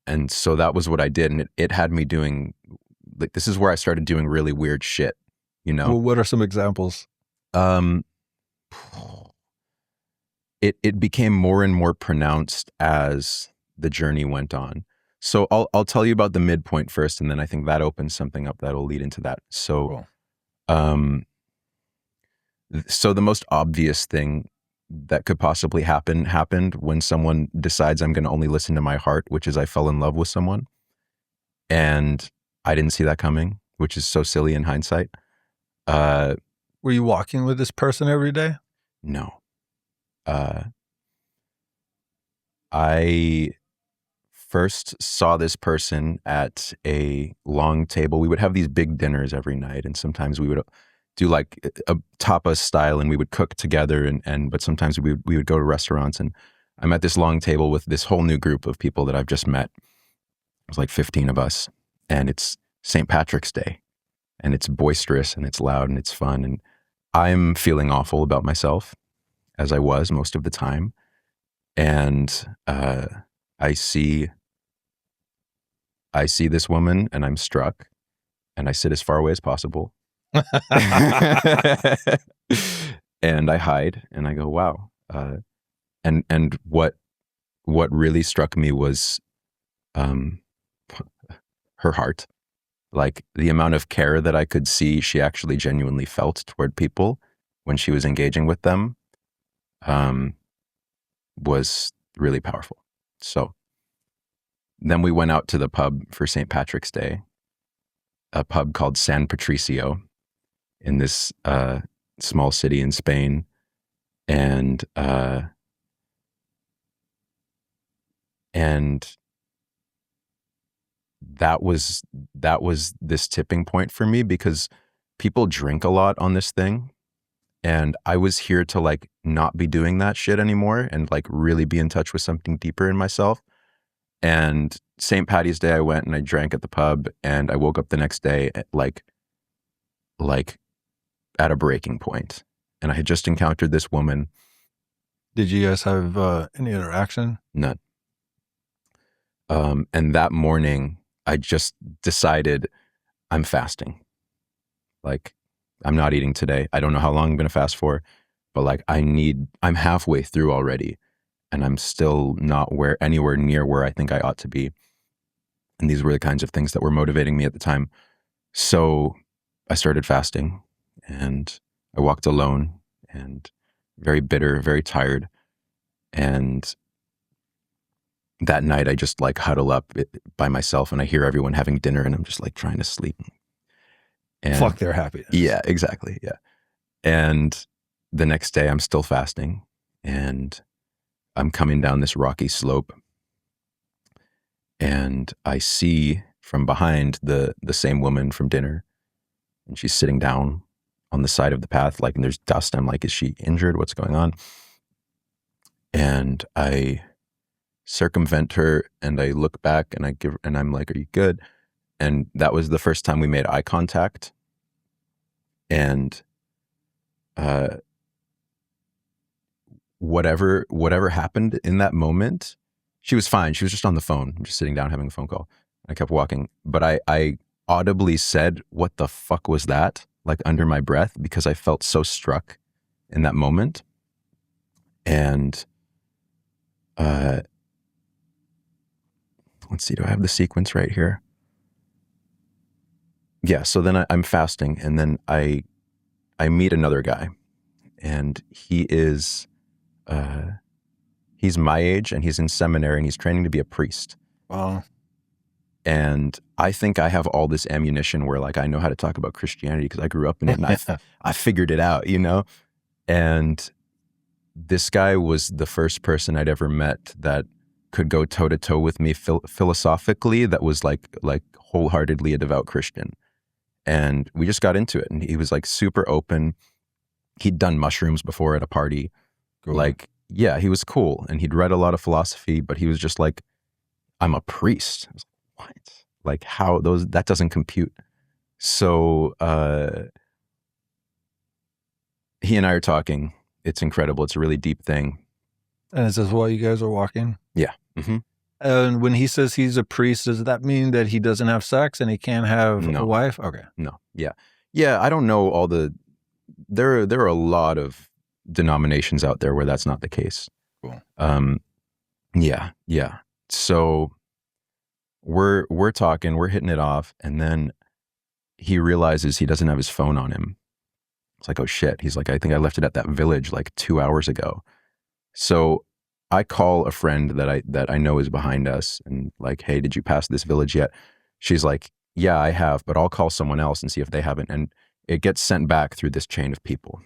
And so that was what I did. And it had me doing, like, this is where I started doing really weird shit, Well, what are some examples? It became more and more pronounced as the journey went on. So I'll tell you about the midpoint first, and then I think that opens something up that'll lead into that. So, Cool. So the most obvious thing that could possibly happened when someone decides I'm going to only listen to my heart, which is I fell in love with someone, and I didn't see that coming, which is so silly in hindsight. Were you walking with this person every day? No. I first saw this person at a long table. We would have these big dinners every night, and sometimes we would do like a tapas style, and we would cook together, but sometimes we would go to restaurants. And I'm at this long table with this whole new group of people that I've just met. There's like 15 of us, and it's St. Patrick's Day, and it's boisterous, and it's loud, and it's fun, and I'm feeling awful about myself, as I was most of the time. And I see this woman, and I'm struck, and I sit as far away as possible. And I hide, and I go, wow. And what really struck me was her heart. Like, the amount of care that I could see she actually genuinely felt toward people when she was engaging with them was really powerful. So then we went out to the pub for St. Patrick's Day, a pub called San Patricio in this small city in Spain. And that was this tipping point for me, because people drink a lot on this thing. And I was here to like not be doing that shit anymore and like really be in touch with something deeper in myself. And St. Patty's Day, I went and I drank at the pub, and I woke up the next day at like at a breaking point. And I had just encountered this woman. Did you guys have any interaction? None. And that morning, I just decided I'm fasting. Like, I'm not eating today. I don't know how long I'm going to fast for, but like I'm halfway through already, and I'm still not anywhere near where I think I ought to be. And these were the kinds of things that were motivating me at the time. So I started fasting, and I walked alone, and very bitter, very tired. And that night I just like huddle up by myself, and I hear everyone having dinner, and I'm just like trying to sleep. And fuck their happiness. Yeah, exactly. Yeah. And the next day I'm still fasting, and I'm coming down this rocky slope, and I see from behind the same woman from dinner, and she's sitting down on the side of the path, like, and there's dust. I'm like, is she injured? What's going on? And I circumvent her, and I look back, and I'm like, are you good? And that was the first time we made eye contact. And whatever happened in that moment, she was fine. She was just on the phone, just sitting down having a phone call. I kept walking, but I audibly said, "What the fuck was that?" like under my breath, because I felt so struck in that moment. And let's see, do I have the sequence right here? Yeah, so then I'm fasting, and then I meet another guy, and he's my age, and he's in seminary, and he's training to be a priest. Wow. And I think I have all this ammunition where like I know how to talk about Christianity because I grew up in it, and I figured it out, you know? And this guy was the first person I'd ever met that could go toe to toe with me philosophically, that was like wholeheartedly a devout Christian. And we just got into it, and he was like super open. He'd done mushrooms before at a party. Cool. Like, yeah, he was cool, and he'd read a lot of philosophy, but he was just like, I'm a priest. I was like, what? Like, how that doesn't compute. So he and I are talking. It's incredible. It's a really deep thing. And is this while you guys are walking? Yeah. Mm-hmm. And when he says he's a priest, does that mean that he doesn't have sex and he can't have a wife? Okay. No. Yeah. Yeah. I don't know all the. There are a lot of denominations out there where that's not the case. Cool. Yeah. Yeah. So we're talking, we're hitting it off, and then he realizes he doesn't have his phone on him. It's like, oh shit. He's like, I think I left it at that village like 2 hours ago. So I call a friend that I know is behind us, and like, hey, did you pass this village yet? She's like, yeah, I have, but I'll call someone else and see if they haven't. And it gets sent back through this chain of people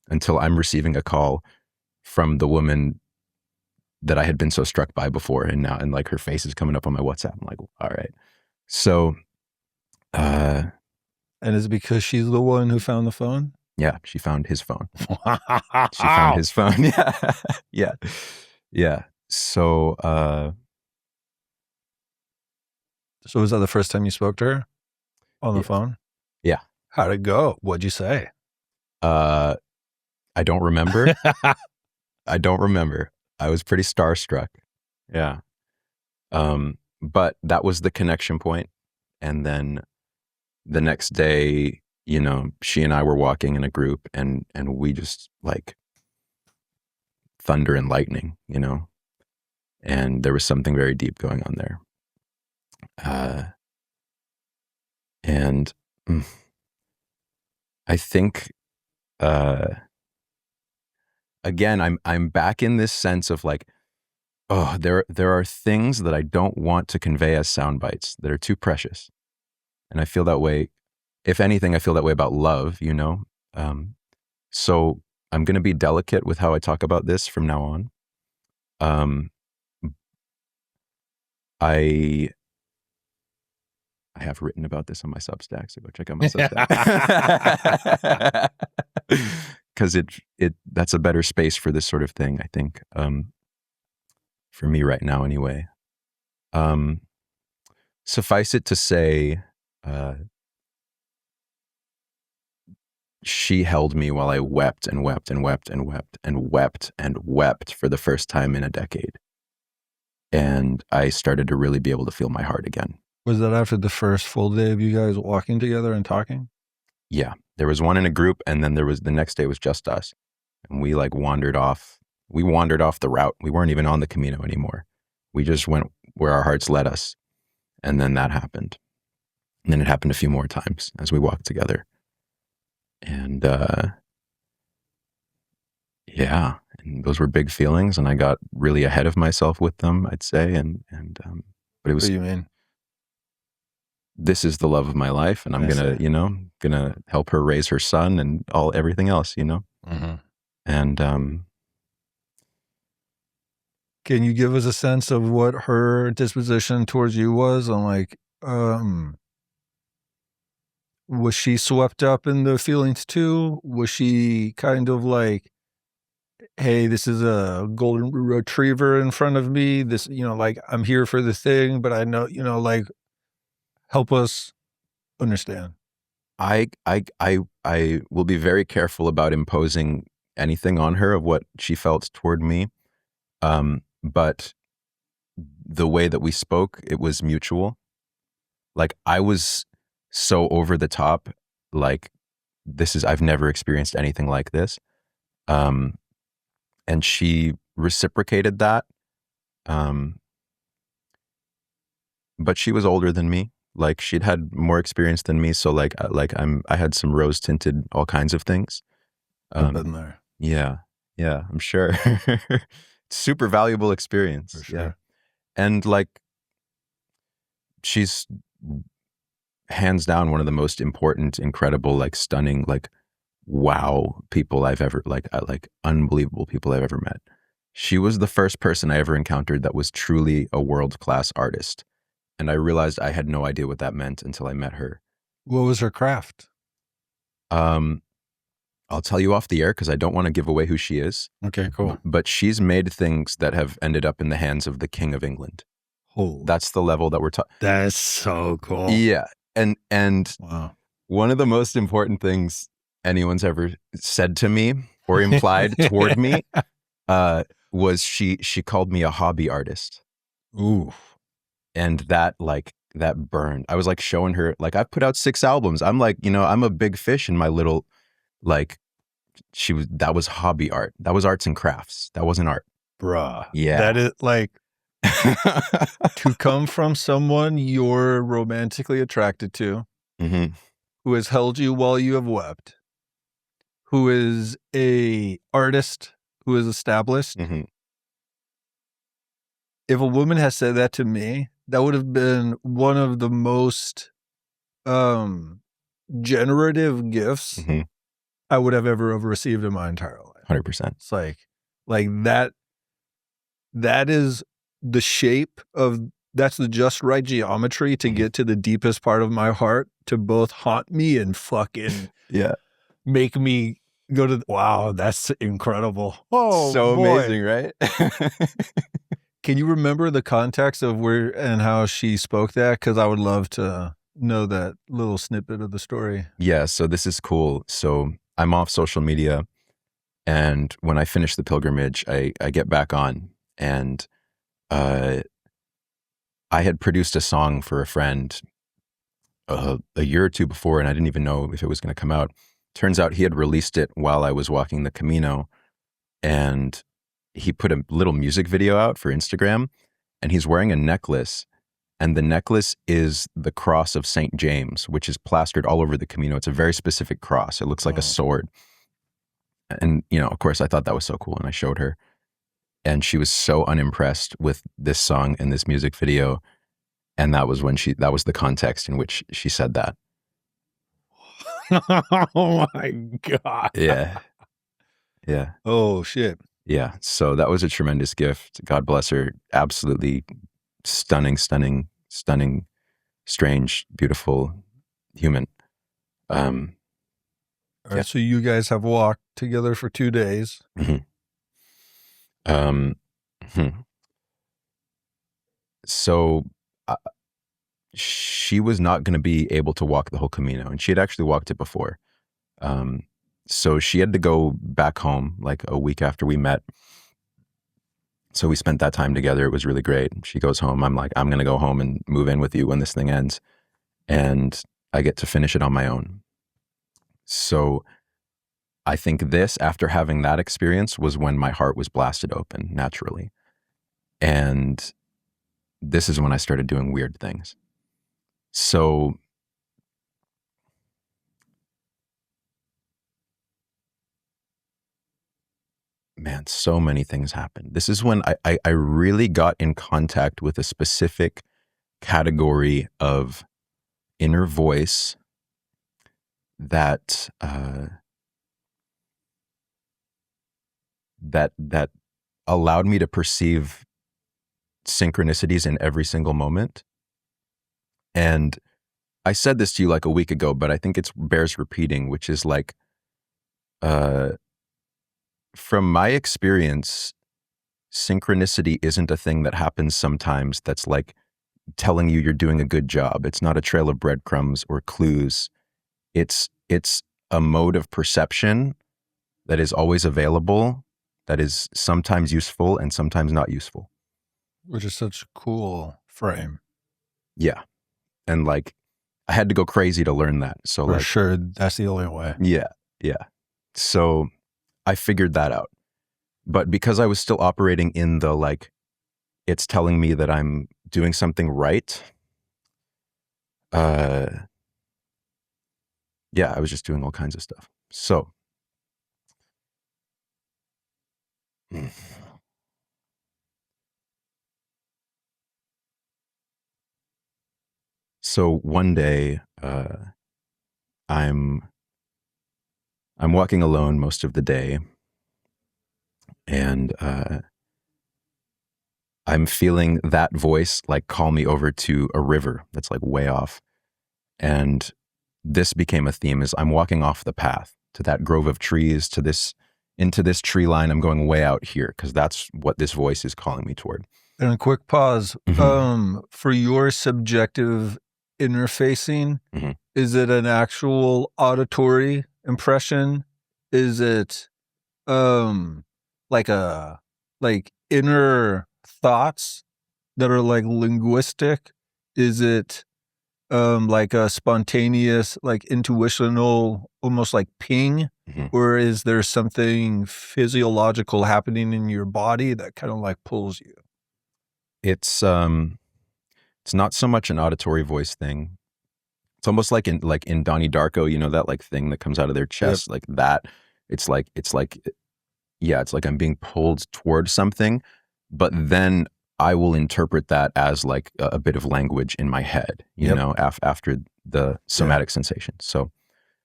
until I'm receiving a call from the woman that I had been so struck by before. And now, and like her face is coming up on my WhatsApp. I'm like, all right. So, and is it because she's the one who found the phone? Yeah, she found his phone. She found his phone. Yeah. Yeah. Yeah. So was that the first time you spoke to her on the phone? Yeah. How'd it go? What'd you say? I don't remember. I don't remember. I was pretty starstruck. Yeah. But that was the connection point. And then the next day, you know, she and I were walking in a group, and we just like thunder and lightning, you know, and there was something very deep going on there. And I think, again, I'm back in this sense of like, oh, there are things that I don't want to convey as sound bites that are too precious. And I feel that way. If anything, I feel that way about love, you know? So I'm going to be delicate with how I talk about this from now on. I have written about this on my Substack, so go check out my Substack. Because that's a better space for this sort of thing, I think. For me right now, anyway. Suffice it to say, she held me while I wept and wept and wept and wept and wept and wept for the first time in a decade. And I started to really be able to feel my heart again. Was that after the first full day of you guys walking together and talking? Yeah. There was one in a group, and then there was the next day was just us. And we like wandered off. We wandered off the route. We weren't even on the Camino anymore. We just went where our hearts led us. And then that happened. And then it happened a few more times as we walked together. And yeah, and those were big feelings, and I got really ahead of myself with them, I'd say. But it was. What do you mean? This is the love of my life, and I'm gonna help her raise her son and everything else, you know. Mm-hmm. And can you give us a sense of what her disposition towards you was, and like, was she swept up in the feelings too? Was she kind of like, hey, this is a golden retriever in front of me. This, you know, like, I'm here for the thing, but I know, you know, like, help us understand. I will be very careful about imposing anything on her of what she felt toward me. But the way that we spoke, it was mutual. Like, I was so over the top, like I've never experienced anything like this. And she reciprocated that. But she was older than me. Like she'd had more experience than me. So I had some rose tinted, all kinds of things. I've been there. Yeah. I'm sure. Super valuable experience. For sure. Yeah. And like, she's hands down one of the most important, incredible, like stunning, like wow people I've ever like unbelievable people I've ever met. She was the first person I ever encountered that was truly a world-class artist. And I realized I had no idea what that meant until I met her. What was her craft? I'll tell you off the air because I don't want to give away who she is. Okay, cool. But she's made things that have ended up in the hands of the King of England. Oh, That's the level that we're talking. that's so cool. Yeah. And Wow. one of the most important things anyone's ever said to me or implied toward me was she called me a hobby artist. Ooh. And that burned. I was like showing her, like, I've put out 6 albums. I'm like, I'm a big fish in my little, like, that was hobby art. That was arts and crafts. That wasn't art. Bruh. Yeah. That is like, to come from someone you're romantically attracted to, Mm-hmm. who has held you while you have wept, who is a artist who is established. Mm-hmm. If a woman has said that to me, that would have been one of the most generative gifts Mm-hmm. I would have ever received in my entire life. 100%. It's like that is the shape of, that's the just right geometry to get to the deepest part of my heart, to both haunt me and fucking Yeah. make me go to, wow, that's incredible. Oh, so boy. amazing, right? Can you remember the context of where and how she spoke that? Because I would love to know that little snippet of the story. Yeah, so this is cool. So I'm off social media, and when I finish the pilgrimage, I get back on, and I had produced a song for a friend a year or two before, and I didn't even know if it was going to come out. Turns out he had released it while I was walking the Camino, and he put a little music video out for Instagram, and he's wearing a necklace, and the necklace is the cross of St. James, which is plastered all over the Camino. It's a very specific cross. It looks like a sword. And, of course, I thought that was so cool, and I showed her. And she was so unimpressed with this song and this music video. And that was the context in which she said that. Oh my God. Yeah. Yeah. Oh shit. Yeah. So that was a tremendous gift. God bless her. Absolutely stunning, strange, beautiful human. All right. So you guys have walked together for 2 days. Mm-hmm. So she was not going to be able to walk the whole Camino, and she had actually walked it before. So she had to go back home like a week after we met. So we spent that time together. It was really great. She goes home. I'm like, I'm going to go home and move in with you when this thing ends. And I get to finish it on my own. So I think after having that experience, was when my heart was blasted open naturally. And this is when I started doing weird things. So man, so many things happened. This is when I really got in contact with a specific category of inner voice that that allowed me to perceive synchronicities in every single moment. And I said this to you like a week ago, but I think it bears repeating, which is like, from my experience, synchronicity isn't a thing that happens sometimes that's like telling you you're doing a good job. It's not a trail of breadcrumbs or clues. It's a mode of perception that is always available, that is sometimes useful and sometimes not useful. Which is such a cool frame. Yeah. And like, I had to go crazy to learn that. So For sure, that's the only way. Yeah. So I figured that out. But because I was still operating in the like, it's telling me that I'm doing something right. I was just doing all kinds of stuff. So one day, I'm walking alone most of the day, and I'm feeling that voice like call me over to a river that's like way off. And this became a theme as I'm walking off the path to that grove of trees, into this tree line. I'm going way out here because that's what this voice is calling me toward. And a quick pause. Mm-hmm. For your subjective interfacing, Mm-hmm. is it an actual auditory impression? Is it like inner thoughts that are like linguistic? Is it like a spontaneous, like intuitional, almost like ping? Mm-hmm. Or is there something physiological happening in your body that kind of like pulls you? It's not so much an auditory voice thing. It's almost like in Donnie Darko, you know, that like thing that comes out of their chest, like that. It's like I'm being pulled toward something, but then I will interpret that as like a bit of language in my head, you know, after the somatic sensation. So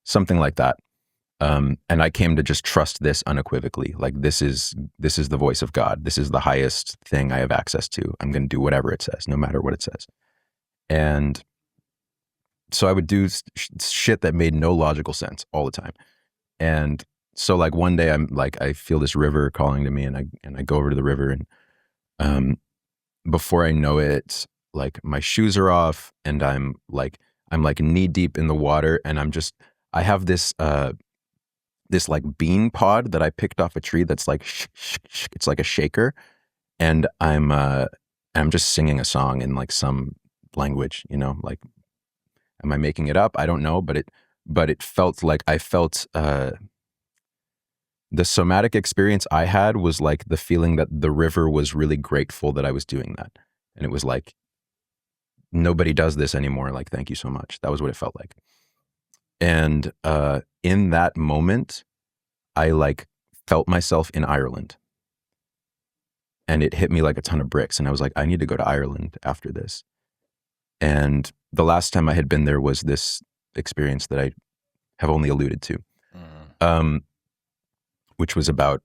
something like that. And I came to just trust this unequivocally. Like this is the voice of God. This is the highest thing I have access to. I'm going to do whatever it says, no matter what it says. And so I would do shit that made no logical sense all the time. And so like one day I'm like, I feel this river calling to me, and I go over to the river, and before I know it, like my shoes are off, and I'm like knee deep in the water, and I have this this like bean pod that I picked off a tree that's like it's like a shaker, and I'm just singing a song in like some language, you know, like, am I making it up? I don't know, but it felt like I felt the somatic experience I had was like the feeling that the river was really grateful that I was doing that. And it was like, nobody does this anymore. Like, thank you so much. That was what it felt like. And in that moment, I like felt myself in Ireland. And it hit me like a ton of bricks. And I was like, I need to go to Ireland after this. And the last time I had been there was this experience that I have only alluded to, which was about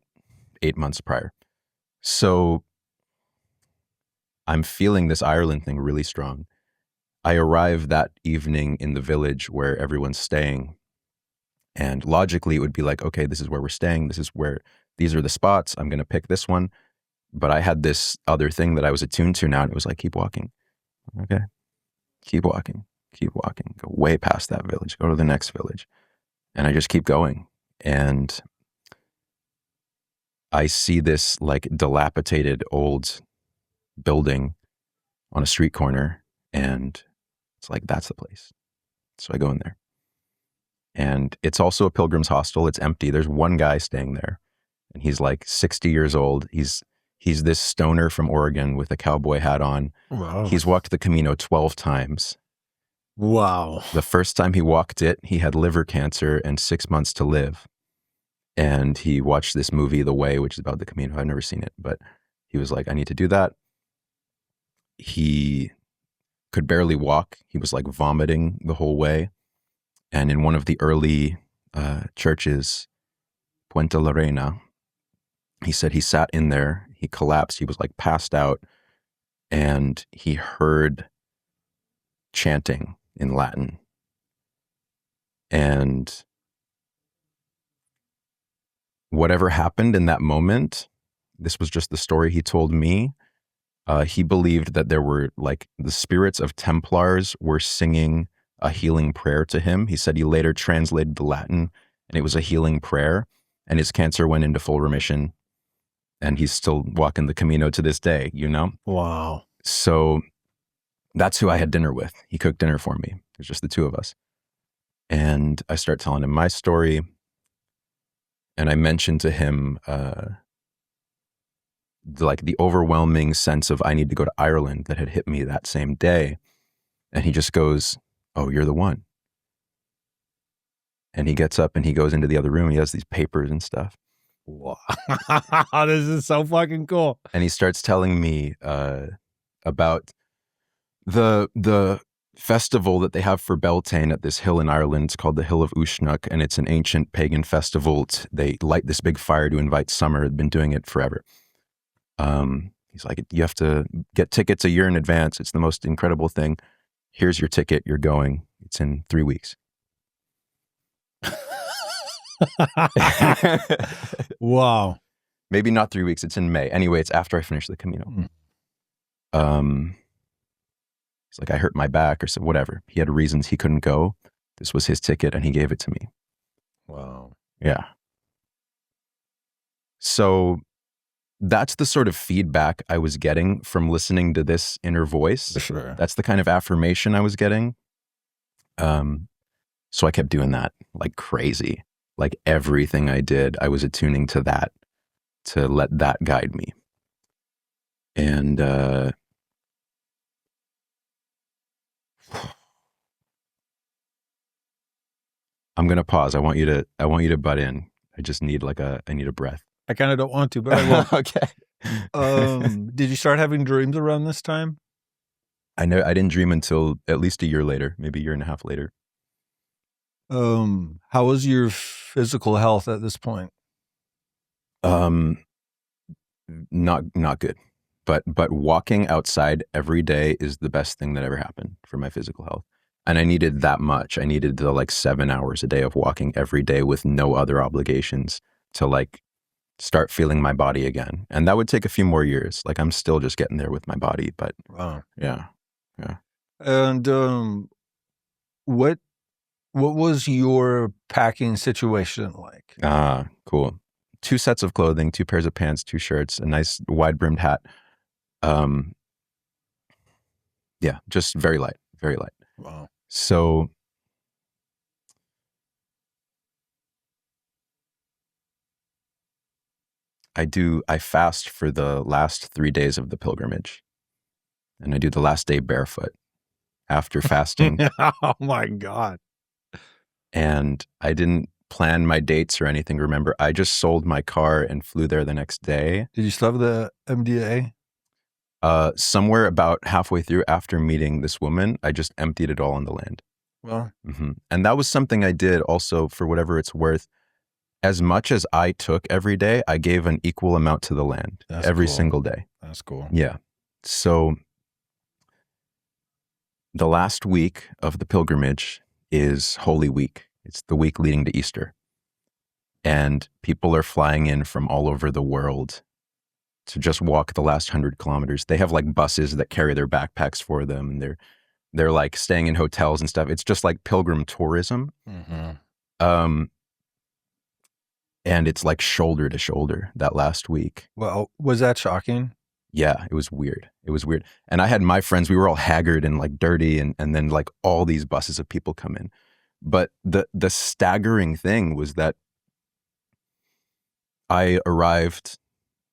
8 months prior. So I'm feeling this Ireland thing really strong. I arrive that evening in the village where everyone's staying. And logically, it would be like, okay, this is where we're staying. These are the spots. I'm going to pick this one. But I had this other thing that I was attuned to now. And it was like, keep walking. Okay. Keep walking. Keep walking. Go way past that village. Go to the next village. And I just keep going. And I see this like dilapidated old building on a street corner. And it's like, that's the place. So I go in there. And it's also a pilgrim's hostel. It's empty. There's one guy staying there. And he's like 60 years old. He's this stoner from Oregon with a cowboy hat on. Wow. He's walked the Camino 12 times. Wow. The first time he walked it, he had liver cancer and 6 months to live. And he watched this movie, The Way, which is about the Camino. I've never seen it, but he was like, I need to do that. He could barely walk. He was like vomiting the whole way. And in one of the early churches, Puente La Reina, he said he sat in there, he collapsed, he was like passed out, and he heard chanting in Latin. And whatever happened in that moment, this was just the story he told me. He believed that there were like the spirits of Templars were singing a healing prayer to him. He said he later translated the Latin, and it was a healing prayer, and his cancer went into full remission, and he's still walking the Camino to this day, you know? Wow. So that's who I had dinner with. He cooked dinner for me. There's just the two of us. And I start telling him my story. And I mentioned to him, the overwhelming sense of I need to go to Ireland that had hit me that same day. And he just goes, "Oh, you're the one." And he gets up and he goes into the other room. He has these papers and stuff. Wow. This is so fucking cool. And he starts telling me about the festival that they have for Beltane at this hill in Ireland. It's called the Hill of Uisneach, and it's an ancient pagan festival. They light this big fire to invite summer. They've been doing it forever. He's like, you have to get tickets a year in advance. It's the most incredible thing. Here's your ticket. You're going. It's in 3 weeks. Wow. Maybe not 3 weeks. It's in May. Anyway, it's after I finish the Camino. It's like I hurt my back or so, whatever. He had reasons he couldn't go. This was his ticket and he gave it to me. Wow. Yeah. So that's the sort of feedback I was getting from listening to this inner voice. Sure. That's the kind of affirmation I was getting. So I kept doing that like crazy. Like everything I did, I was attuning to that, to let that guide me. And I'm gonna pause. I want you to butt in. I just need I need a breath. I kind of don't want to, but I will. Okay. Did you start having dreams around this time? I didn't dream until at least a year later, maybe a year and a half later. How was your physical health at this point? Not good. But walking outside every day is the best thing that ever happened for my physical health. And I needed that much. I needed the 7 hours a day of walking every day with no other obligations to start feeling my body again. And that would take a few more years. I'm still just getting there with my body, but Wow. Yeah. And what was your packing situation like? Cool. 2 sets of clothing, 2 pairs of pants, 2 shirts, a nice wide brimmed hat. Yeah, just very light, very light. Wow. So I fast for the last 3 days of the pilgrimage. And I do the last day barefoot after fasting. Oh my God. And I didn't plan my dates or anything. Remember, I just sold my car and flew there the next day. Did you still have the MDA? Somewhere about halfway through after meeting this woman, I just emptied it all on the land. Well, And that was something I did also, for whatever it's worth. As much as I took every day, I gave an equal amount to the land every single day. That's cool. Yeah. So the last week of the pilgrimage is Holy Week. It's the week leading to Easter. And people are flying in from all over the world to just walk the last 100 kilometers. They have buses that carry their backpacks for them, and they're staying in hotels and stuff. It's just pilgrim tourism. And it's shoulder to shoulder that last week. Well, was that shocking? Yeah, it was weird. It was weird. And I had my friends, we were all haggard and dirty, and then all these buses of people come in. But the staggering thing was that I arrived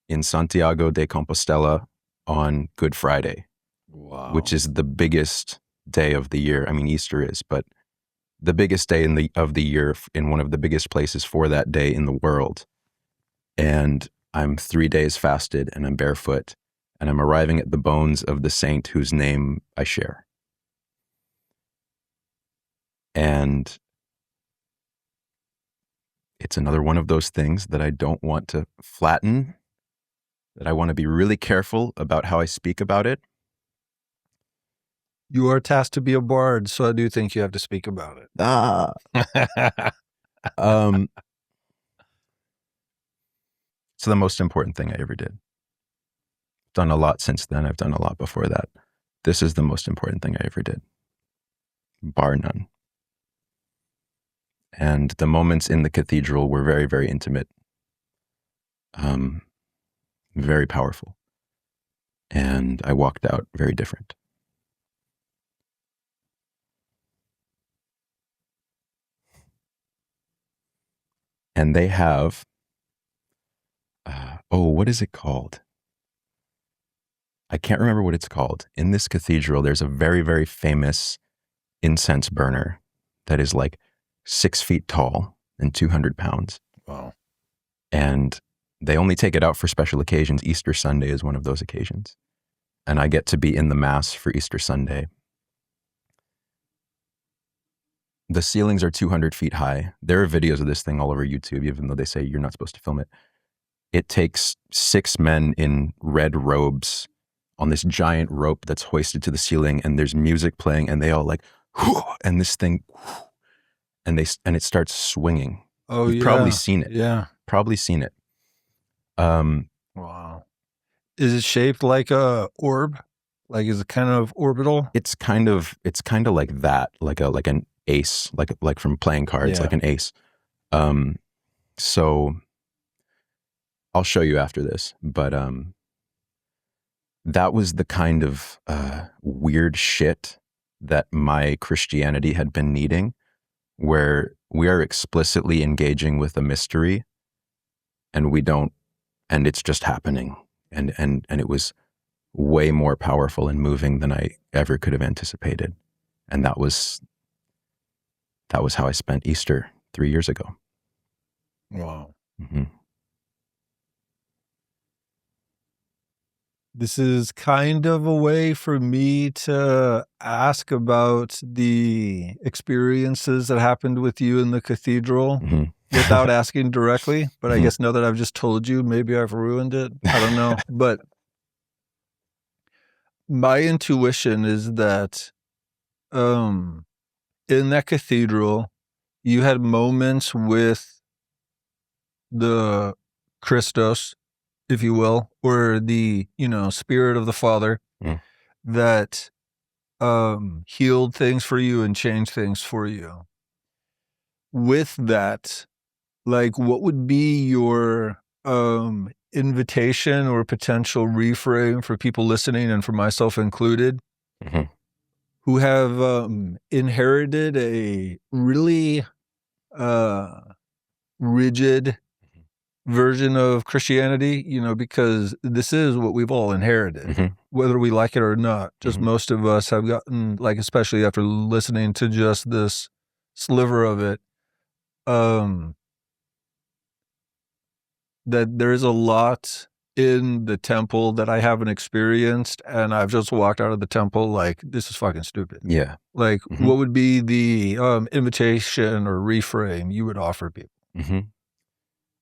in Santiago de Compostela on Good Friday. Wow. Which is the biggest day of the year. I mean, Easter is, but the biggest day of the year in one of the biggest places for that day in the world. And I'm 3 days fasted and I'm barefoot and I'm arriving at the bones of the saint whose name I share. And it's another one of those things that I don't want to flatten, that I want to be really careful about how I speak about it. You are tasked to be a bard, so I do think you have to speak about it. It's the most important thing I ever did. Done a lot since then. I've done a lot before that. This is the most important thing I ever did, bar none. And the moments in the cathedral were very, very intimate, very powerful. And I walked out very different. and they have, what is it called? I can't remember what it's called. In this cathedral, there's a very, very famous incense burner that is like 6 feet tall and 200 pounds. Wow. And they only take it out for special occasions. Easter Sunday is one of those occasions. And I get to be in the Mass for Easter Sunday. The ceilings are 200 feet high. There are videos of this thing all over YouTube, even though they say you're not supposed to film it. It takes 6 men in red robes on this giant rope that's hoisted to the ceiling, and there's music playing, and they all like, whoo, and this thing, whoo, and it starts swinging. Oh, You've yeah. probably seen it. Yeah. Probably seen it. Wow. Is it shaped like a orb? Like, is it kind of orbital? It's kind of like that, like an ace, like from playing cards, Yeah. like an ace. So I'll show you after this, but that was the kind of weird shit that my Christianity had been needing, where we are explicitly engaging with a mystery and we don't, and it's just happening. And it was way more powerful and moving than I ever could have anticipated. And that was how I spent Easter 3 years ago. Wow. Mm-hmm. This is kind of a way for me to ask about the experiences that happened with you in the cathedral Mm-hmm. without asking directly. But I Mhm. guess now that I've just told you, maybe I've ruined it. I don't know. But my intuition is that in that cathedral, you had moments with the Christos, if you will, or the, spirit of the Father Mm. that healed things for you and changed things for you. With that, like, what would be your invitation or potential reframe for people listening, and for myself included, Mhm. who have inherited a really rigid version of Christianity, because this is what we've all inherited, Mhm. whether we like it or not. Just Mhm. most of us have gotten, like, especially after listening to just this sliver of it, that there is a lot in the temple that I haven't experienced, and I've just walked out of the temple like, this is fucking stupid. Yeah. Like, Mhm. what would be the invitation or reframe you would offer people? Mm-hmm.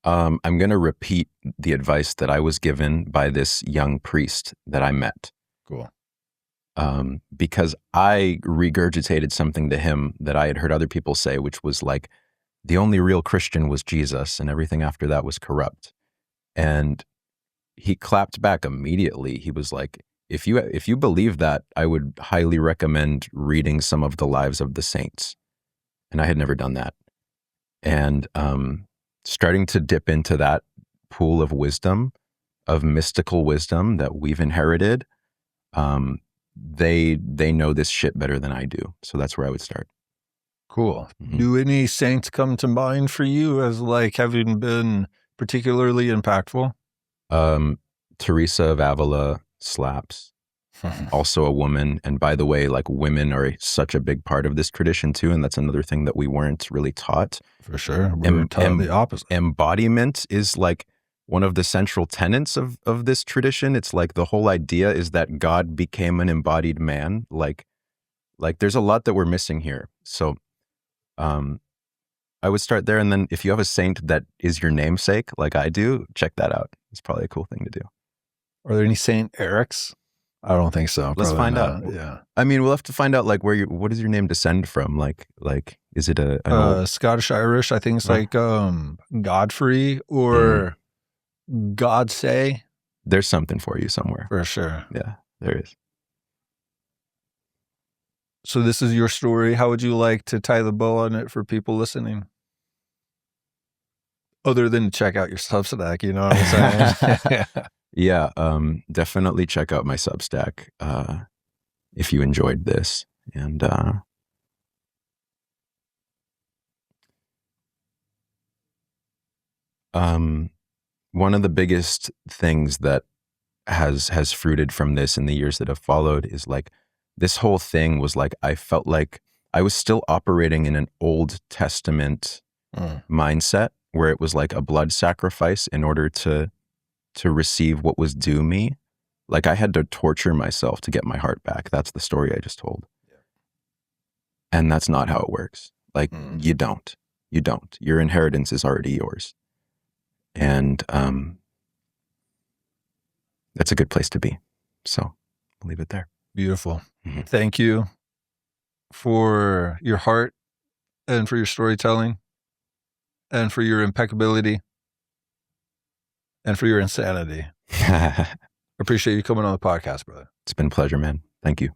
I'm going to repeat the advice that I was given by this young priest that I met. Cool. Because I regurgitated something to him that I had heard other people say, which was like, the only real Christian was Jesus, and everything after that was corrupt. And he clapped back immediately. He was like, if you believe that, I would highly recommend reading some of the lives of the saints. And I had never done that. And starting to dip into that pool of wisdom, of mystical wisdom that we've inherited, they know this shit better than I do. So that's where I would start. Cool. Mhm. Do any saints come to mind for you as, like, having been particularly impactful? Teresa of Ávila slaps. Also a woman. And by the way, like, women are such a big part of this tradition too. And that's another thing that we weren't really taught. For sure. We were taught the opposite. Embodiment is like one of the central tenets of this tradition. It's like the whole idea is that God became an embodied man. Like there's a lot that we're missing here. So I would start there. And then if you have a saint that is your namesake, like I do, check that out. It's probably a cool thing to do. Are there any Saint Erics? I don't think so. Let's Probably find not. out. Yeah. I mean, we'll have to find out, like, what does your name descend from? Like, is it an old... Scottish Irish, I think it's like Godfrey or Godsay. There's something for you somewhere. For sure. Yeah, there is. So this is your story. How would you like to tie the bow on it for people listening? Other than to check out your Substack, you know what I'm saying? Yeah, definitely check out my Substack if you enjoyed this. And One of the biggest things that has fruited from this in the years that have followed is like this whole thing was like I felt like I was still operating in an Old Testament mindset where it was like a blood sacrifice in order to receive what was due me. Like I had to torture myself to get my heart back. That's the story I just told. Yeah. And that's not how it works. Like you don't. Your inheritance is already yours. And that's a good place to be. So I'll leave it there. Beautiful. Mm-hmm. Thank you for your heart and for your storytelling and for your impeccability and for your insanity. Appreciate you coming on the podcast, brother. It's been a pleasure, man. Thank you.